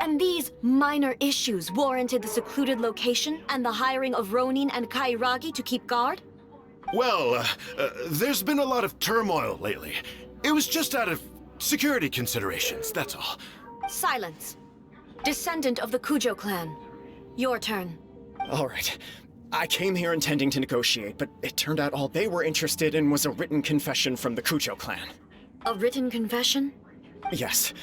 And these minor issues warranted the secluded location and the hiring of Ronin and Kairagi to keep guard? Well, there's been a lot of turmoil lately. It was just out of security considerations, that's all. Silence. Descendant of the Kujo clan. Your turn. All right. I came here intending to negotiate, but it turned out all they were interested in was a written confession from the Kujo clan. A written confession? Yes.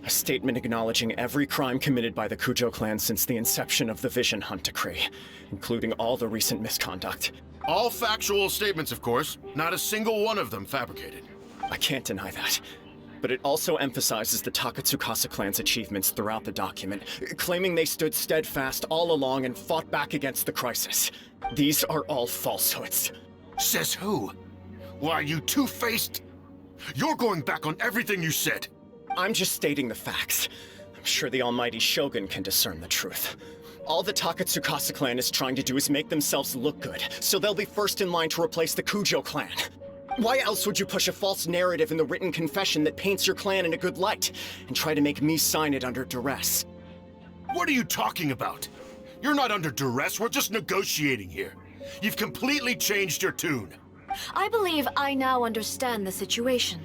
A statement acknowledging every crime committed by the Kujo clan since the inception of the Vision Hunt Decree, including all the recent misconduct. All factual statements, of course. Not a single one of them fabricated. I can't deny that. But it also emphasizes the Takatsukasa clan's achievements throughout the document, claiming they stood steadfast all along and fought back against the crisis. These are all falsehoods. Says who? Why, you two-faced... You're going back on everything you said. I'm just stating the facts. I'm sure the almighty Shogun can discern the truth. All the Takatsukasa clan is trying to do is make themselves look good, so they'll be first in line to replace the Kujo clan. Why else would you push a false narrative in the written confession that paints your clan in a good light, and try to make me sign it under duress? What are you talking about? You're not under duress, we're just negotiating here. You've completely changed your tune. I believe I now understand the situation.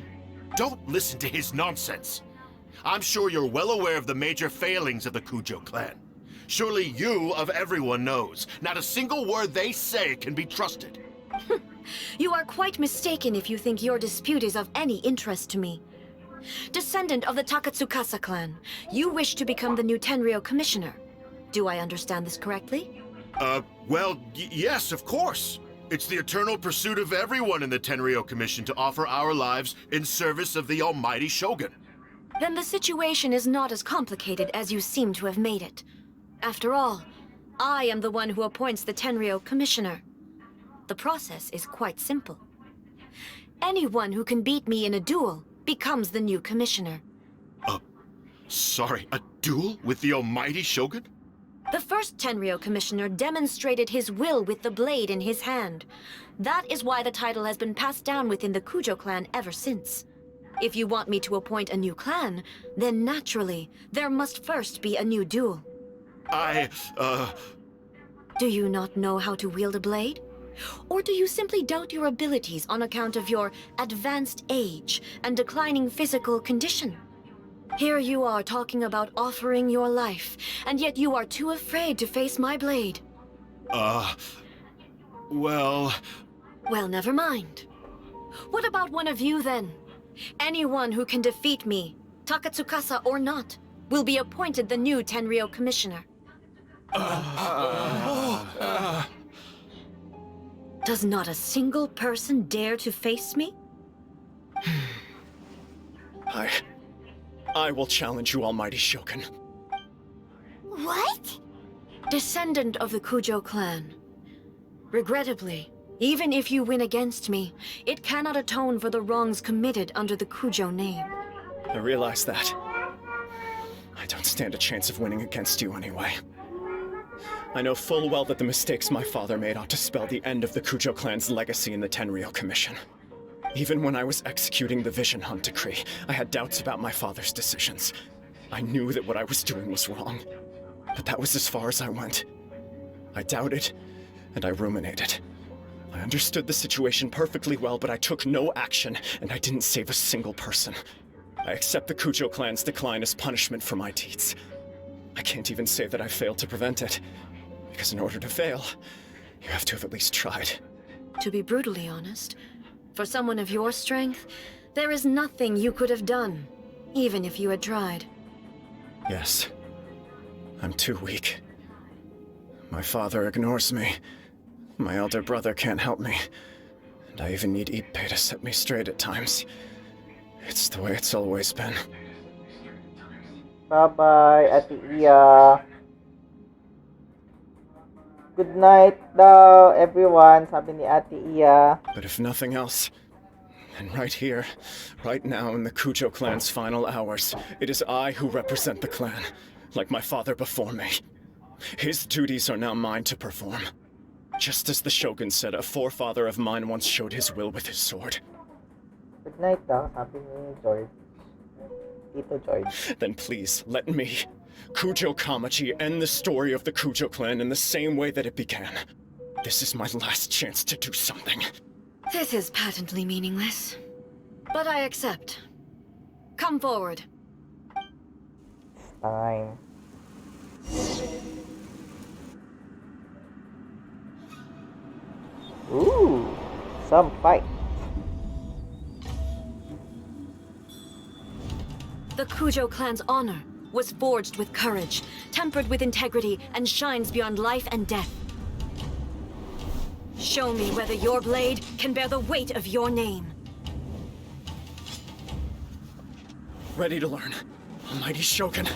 Don't listen to his nonsense. I'm sure you're well aware of the major failings of the Kujo clan. Surely you, of everyone, knows. Not a single word they say can be trusted. You are quite mistaken if you think your dispute is of any interest to me. Descendant of the Takatsukasa clan, you wish to become the new Tenryo commissioner. Do I understand this correctly? Well, yes, of course. It's the eternal pursuit of everyone in the Tenryo Commission to offer our lives in service of the almighty Shogun. Then the situation is not as complicated as you seem to have made it. After all, I am the one who appoints the Tenryo commissioner. The process is quite simple. Anyone who can beat me in a duel becomes the new commissioner. Sorry, a duel with the almighty Shogun? The first Tenryo commissioner demonstrated his will with the blade in his hand. That is why the title has been passed down within the Kujo clan ever since. If you want me to appoint a new clan, then naturally, there must first be a new duel. Do you not know how to wield a blade? Or do you simply doubt your abilities on account of your advanced age and declining physical condition? Here you are talking about offering your life, and yet you are too afraid to face my blade. Well... Well, never mind. What about one of you, then? Anyone who can defeat me, Takatsukasa or not, will be appointed the new Tenryo commissioner. Does not a single person dare to face me? I will challenge you, almighty Shogun. What? Descendant of the Kujo clan. Regrettably, even if you win against me, it cannot atone for the wrongs committed under the Kujo name. I realize that. I don't stand a chance of winning against you anyway. I know full well that the mistakes my father made ought to spell the end of the Kujo clan's legacy in the Tenryo Commission. Even when I was executing the Vision Hunt Decree, I had doubts about my father's decisions. I knew that what I was doing was wrong, but that was as far as I went. I doubted, and I ruminated. I understood the situation perfectly well, but I took no action, and I didn't save a single person. I accept the Kujo clan's decline as punishment for my deeds. I can't even say that I failed to prevent it, because in order to fail, you have to have at least tried. To be brutally honest, for someone of your strength, there is nothing you could have done, even if you had tried. Yes. I'm too weak. My father ignores me. My elder brother can't help me. And I even need Ippei to set me straight at times. It's the way it's always been. Bye-bye, Ate Iya. Good night daw, everyone, sabi ni Ate Iya. But if nothing else, then right here, right now in the Kujo clan's final hours, it is I who represent the clan, like my father before me. His duties are now mine to perform. Just as the Shogun said, a forefather of mine once showed his will with his sword. Good night daw, sabi ni George. Tito George. Then please, let me, Kujo Kamachi end the story of the Kujo clan in the same way that it began. This is my last chance to do something. This is patently meaningless. But I accept. Come forward. Time. Ooh, some fight. The Kujo clan's honor was forged with courage, tempered with integrity, and shines beyond life and death. Show me whether your blade can bear the weight of your name. Ready to learn. Almighty Shogun.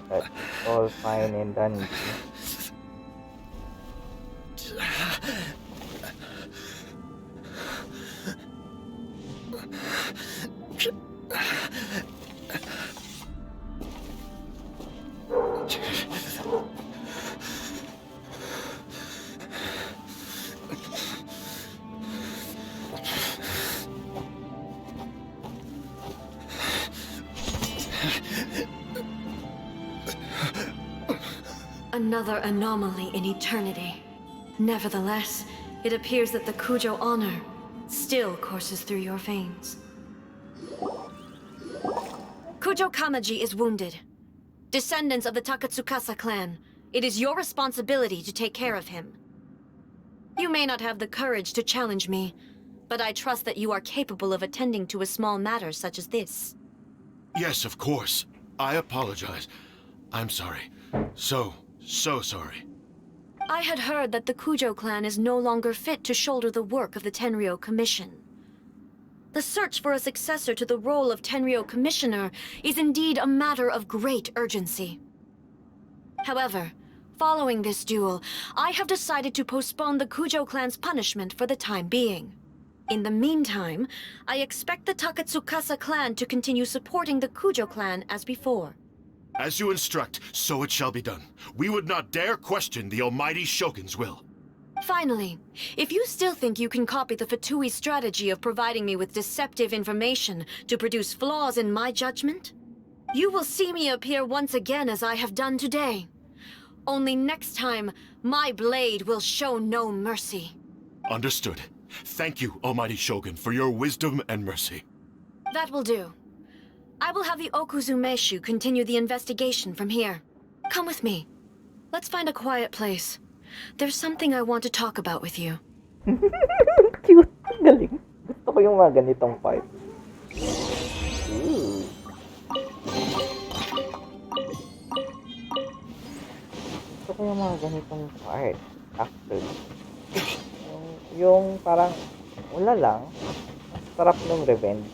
That's all fine and dandy. Another anomaly in eternity. Nevertheless, it appears that the Kujo honor still courses through your veins. Kujo Kamaji is wounded. Descendants of the Takatsukasa clan, it is your responsibility to take care of him. You may not have the courage to challenge me, but I trust that you are capable of attending to a small matter such as this. Yes, of course. I apologize. I'm sorry. So sorry. I had heard that the Kujo clan is no longer fit to shoulder the work of the Tenryou Commission. The search for a successor to the role of Tenryou Commissioner is indeed a matter of great urgency. However, following this duel, I have decided to postpone the Kujo clan's punishment for the time being. In the meantime, I expect the Takatsukasa clan to continue supporting the Kujo clan as before. As you instruct, so it shall be done. We would not dare question the almighty Shogun's will. Finally, if you still think you can copy the Fatui strategy of providing me with deceptive information to produce flaws in my judgment, you will see me appear once again as I have done today. Only next time, my blade will show no mercy. Understood. Thank you, almighty Shogun, for your wisdom and mercy. That will do. I will have the Okuzumeshu continue the investigation from here. Come with me. Let's find a quiet place. There's something I want to talk about with you. Cute. Galing. Gusto ko yung mga ganitong fight. Ooh. Gusto ko yung mga ganitong part. Actually. Yung parang wala lang. Sarap ng revenge.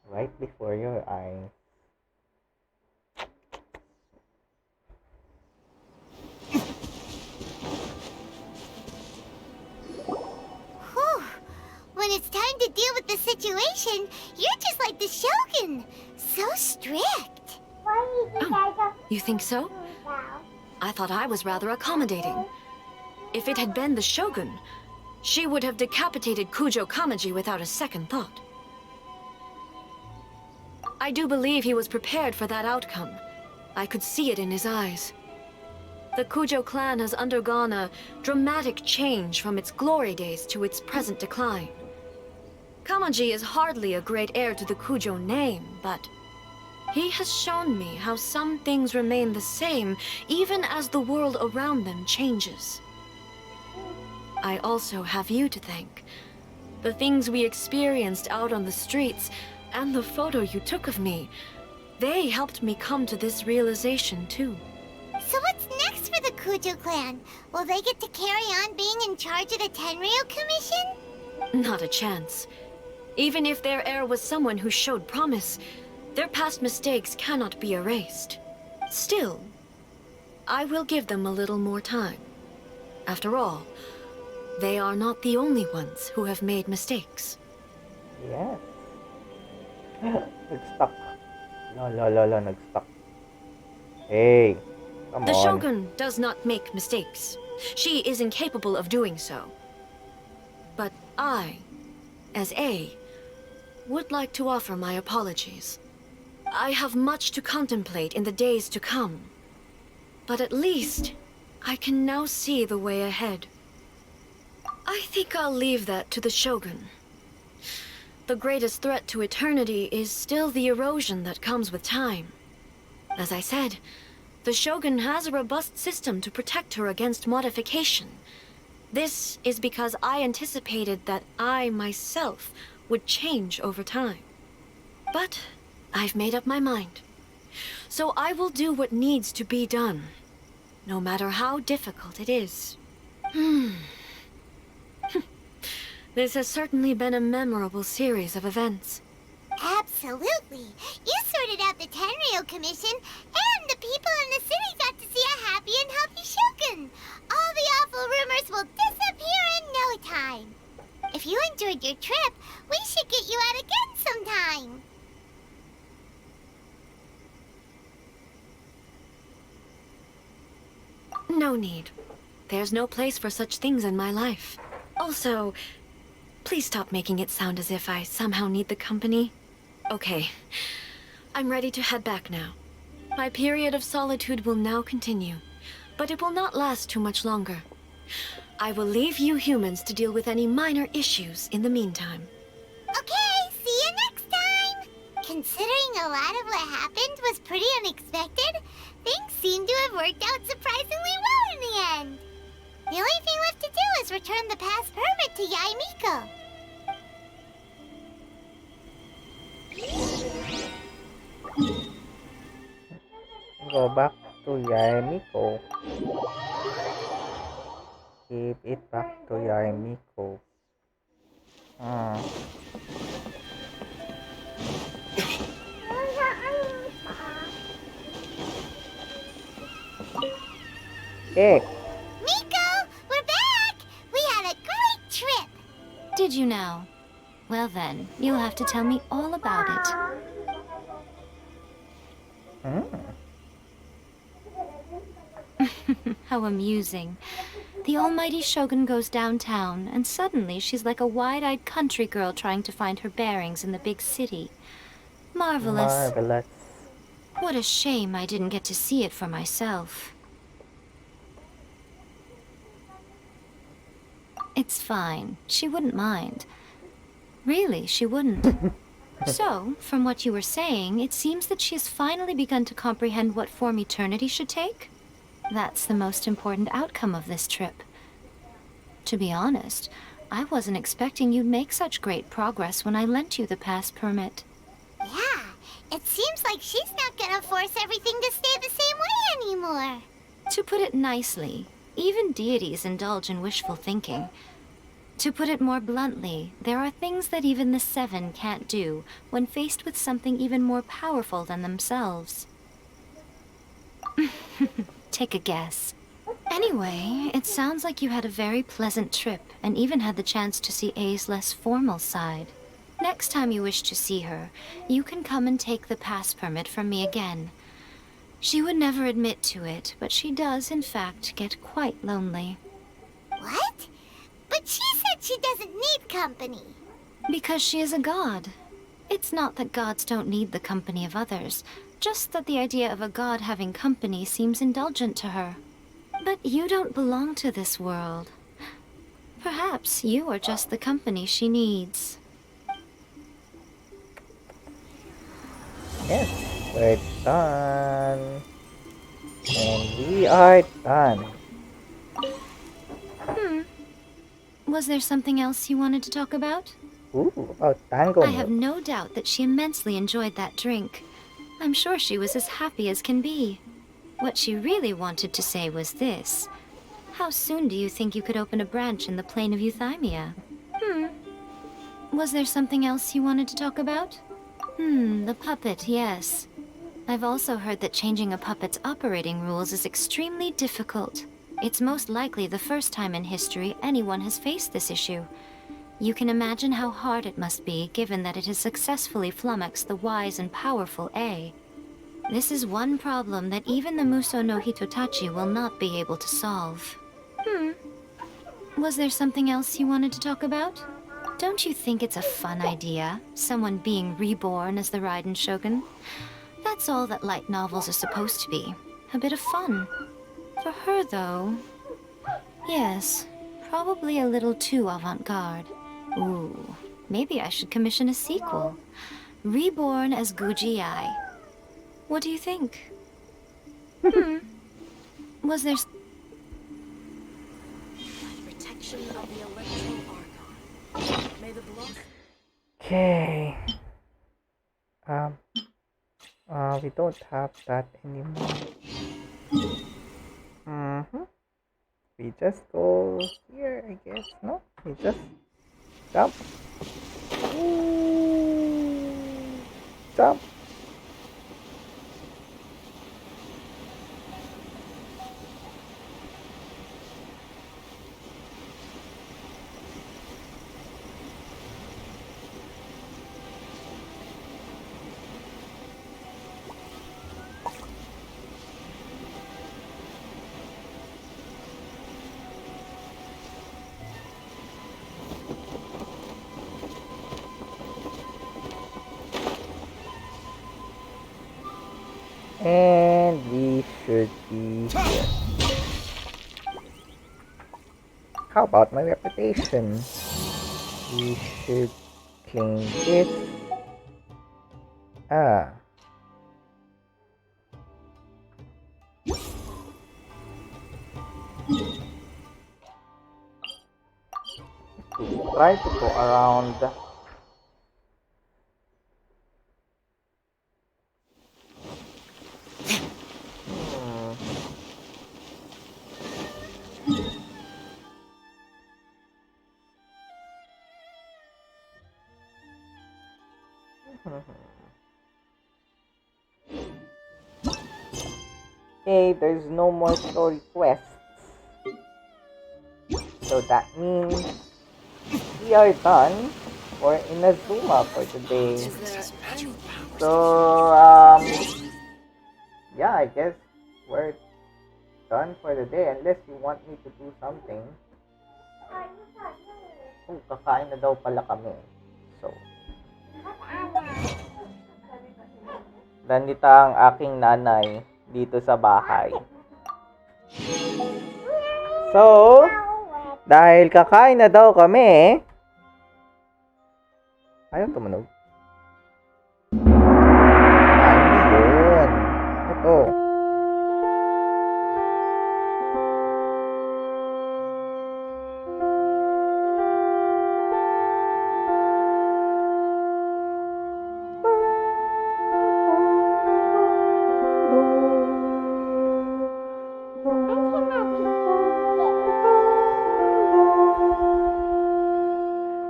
Right before your eyes. Whew. When it's time to deal with the situation, you're just like the Shogun. So strict. Oh, you think so? I thought I was rather accommodating. If it had been the Shogun, she would have decapitated Kujo Kamaji without a second thought. I do believe he was prepared for that outcome. I could see it in his eyes. The Kujo clan has undergone a dramatic change from its glory days to its present decline. Kamaji is hardly a great heir to the Kujo name, but he has shown me how some things remain the same even as the world around them changes. I also have you to thank. The things we experienced out on the streets and the photo you took of me, they helped me come to this realization too. So what's next for the Kujo clan? Will they get to carry on being in charge of the Tenryu Commission? Not a chance. Even if their heir was someone who showed promise, their past mistakes cannot be erased. Still, I will give them a little more time. After all, they are not the only ones who have made mistakes. Yes. Nag-stuck. La, nag-stuck. Hey, come The on. Shogun does not make mistakes. She is incapable of doing so. But I, as A, would like to offer my apologies. I have much to contemplate in the days to come. But at least, I can now see the way ahead. I think I'll leave that to the Shogun. The greatest threat to eternity is still the erosion that comes with time. As I said, the Shogun has a robust system to protect her against modification. This is because I anticipated that I myself would change over time. But I've made up my mind. So I will do what needs to be done, no matter how difficult it is. This has certainly been a memorable series of events. Absolutely. You sorted out the Tenryu Commission, and the people in the city got to see a happy and healthy Shogun. All the awful rumors will disappear in no time. If you enjoyed your trip, we should get you out again sometime. No need. There's no place for such things in my life. Also, please stop making it sound as if I somehow need the company. Okay, I'm ready to head back now. My period of solitude will now continue, but it will not last too much longer. I will leave you humans to deal with any minor issues in the meantime. Okay, see you next time! Considering a lot of what happened was pretty unexpected, things seem to have worked out surprisingly well in the end. The only thing left to do is return the past permit to Yaimiko. Go back to Yaemiko. Keep it back to Yaemiko. Hey. Miko, we're back! We had a great trip! Did you now? Well then, you'll have to tell me all about it. How amusing. The almighty Shogun goes downtown, and suddenly she's like a wide-eyed country girl trying to find her bearings in the big city. Marvelous. Marvelous. What a shame I didn't get to see it for myself. It's fine. She wouldn't mind. Really, she wouldn't. So, from what you were saying, it seems that she has finally begun to comprehend what form eternity should take? That's the most important outcome of this trip. To be honest, I wasn't expecting you'd make such great progress when I lent you the pass permit. Yeah, it seems like she's not gonna force everything to stay the same way anymore. To put it nicely, even deities indulge in wishful thinking. To put it more bluntly, there are things that even the Seven can't do when faced with something even more powerful than themselves. Take a guess. Anyway, it sounds like you had a very pleasant trip and even had the chance to see A's less formal side. Next time you wish to see her, you can come and take the pass permit from me again. She would never admit to it, but she does, in fact, get quite lonely. What? But she said she doesn't need company. Because she is a god. It's not that gods don't need the company of others, just that the idea of a god having company seems indulgent to her. But you don't belong to this world. Perhaps you are just the company she needs. Yes, we're done. And we are done. Was there something else you wanted to talk about? Ooh, about tango I have milk. no doubt that she immensely enjoyed that drink. I'm sure she was as happy as can be. What she really wanted to say was this. How soon do you think you could open a branch in the plane of Euthymia? Was there something else you wanted to talk about? The puppet, yes. I've also heard that changing a puppet's operating rules is extremely difficult. It's most likely the first time in history anyone has faced this issue. You can imagine how hard it must be, given that it has successfully flummoxed the wise and powerful A. This is one problem that even the Muso no Hitotachi will not be able to solve. Was there something else you wanted to talk about? Don't you think it's a fun idea, someone being reborn as the Raiden Shogun? That's all that light novels are supposed to be. A bit of fun. For her, though... Yes, probably a little too avant-garde. Ooh, maybe I should commission a sequel. Reborn as Guji Ai. What do you think? Was there... Protection of the Electro Archon. May the block... Okay. We don't have that anymore. We just go here, I guess. No? We just jump. Ooh. Jump. And we should be here. How about my reputation? We should claim this. Try to go around. Okay, there's no more story quests. So that means we are done for Inazuma for today. So, yeah, I guess we're done for the day unless you want me to do something. Oh, kakain na daw pala kami. So, nandito ang aking nanay dito sa bahay. So, dahil kakain na daw kami, ayaw tumunog. Hindi yun. Ito.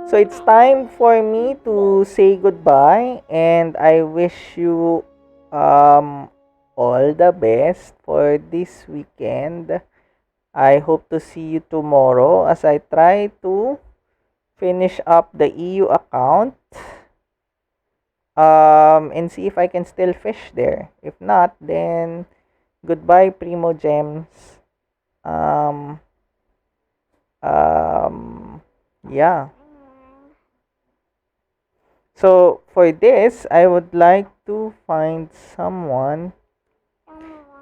So it's time for me to say goodbye, and I wish you all the best for this weekend. I hope to see you tomorrow as I try to finish up the EU account and see if I can still fish there. If not, then goodbye, Primo Gems. Yeah. So for this, I would like to find someone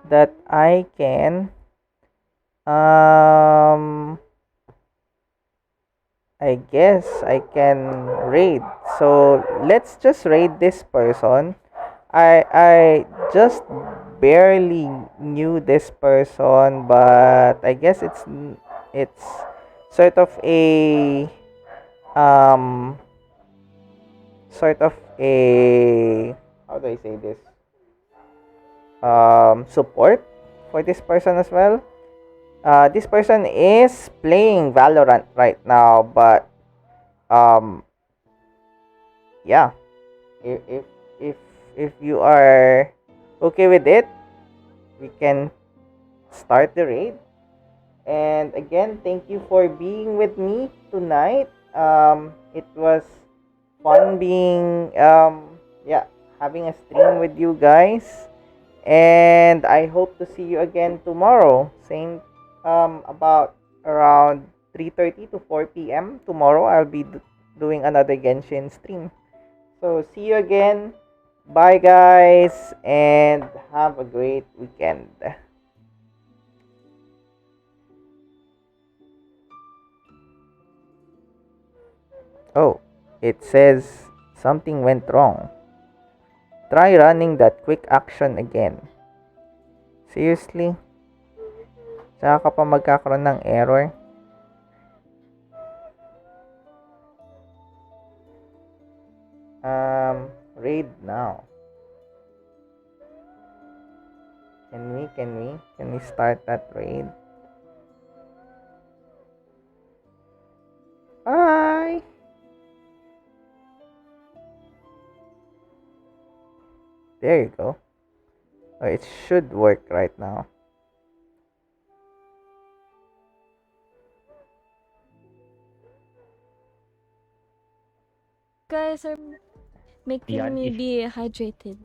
that I can Um, I guess I can raid. So let's just raid this person. I just barely knew this person, but I guess it's sort of a um sort of a how do I say this support for this person as well. This person is playing Valorant right now, but um yeah, if if if, if you are okay with it, we can start the raid. And again, thank you for being with me tonight. It was fun being having a stream with you guys. And I hope to see you again tomorrow. Same about around 3:30 to 4 p.m. tomorrow. I'll be doing another Genshin stream. So see you again. Bye guys and have a great weekend. Oh, it says something went wrong. Try running that quick action again. Seriously? Tsaka ka pa magkakaroon ng error? Raid now. Can we start that raid? Bye! There you go. Oh, it should work right now. Guys are making Yan, me dehydrated.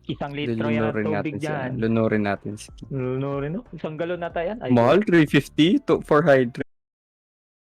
Isang litro yan ng tubig dyan. Lunurin natin. Lunurin, no? Isang galon nata yan. Ay, Mahal, 350 to for hydrate.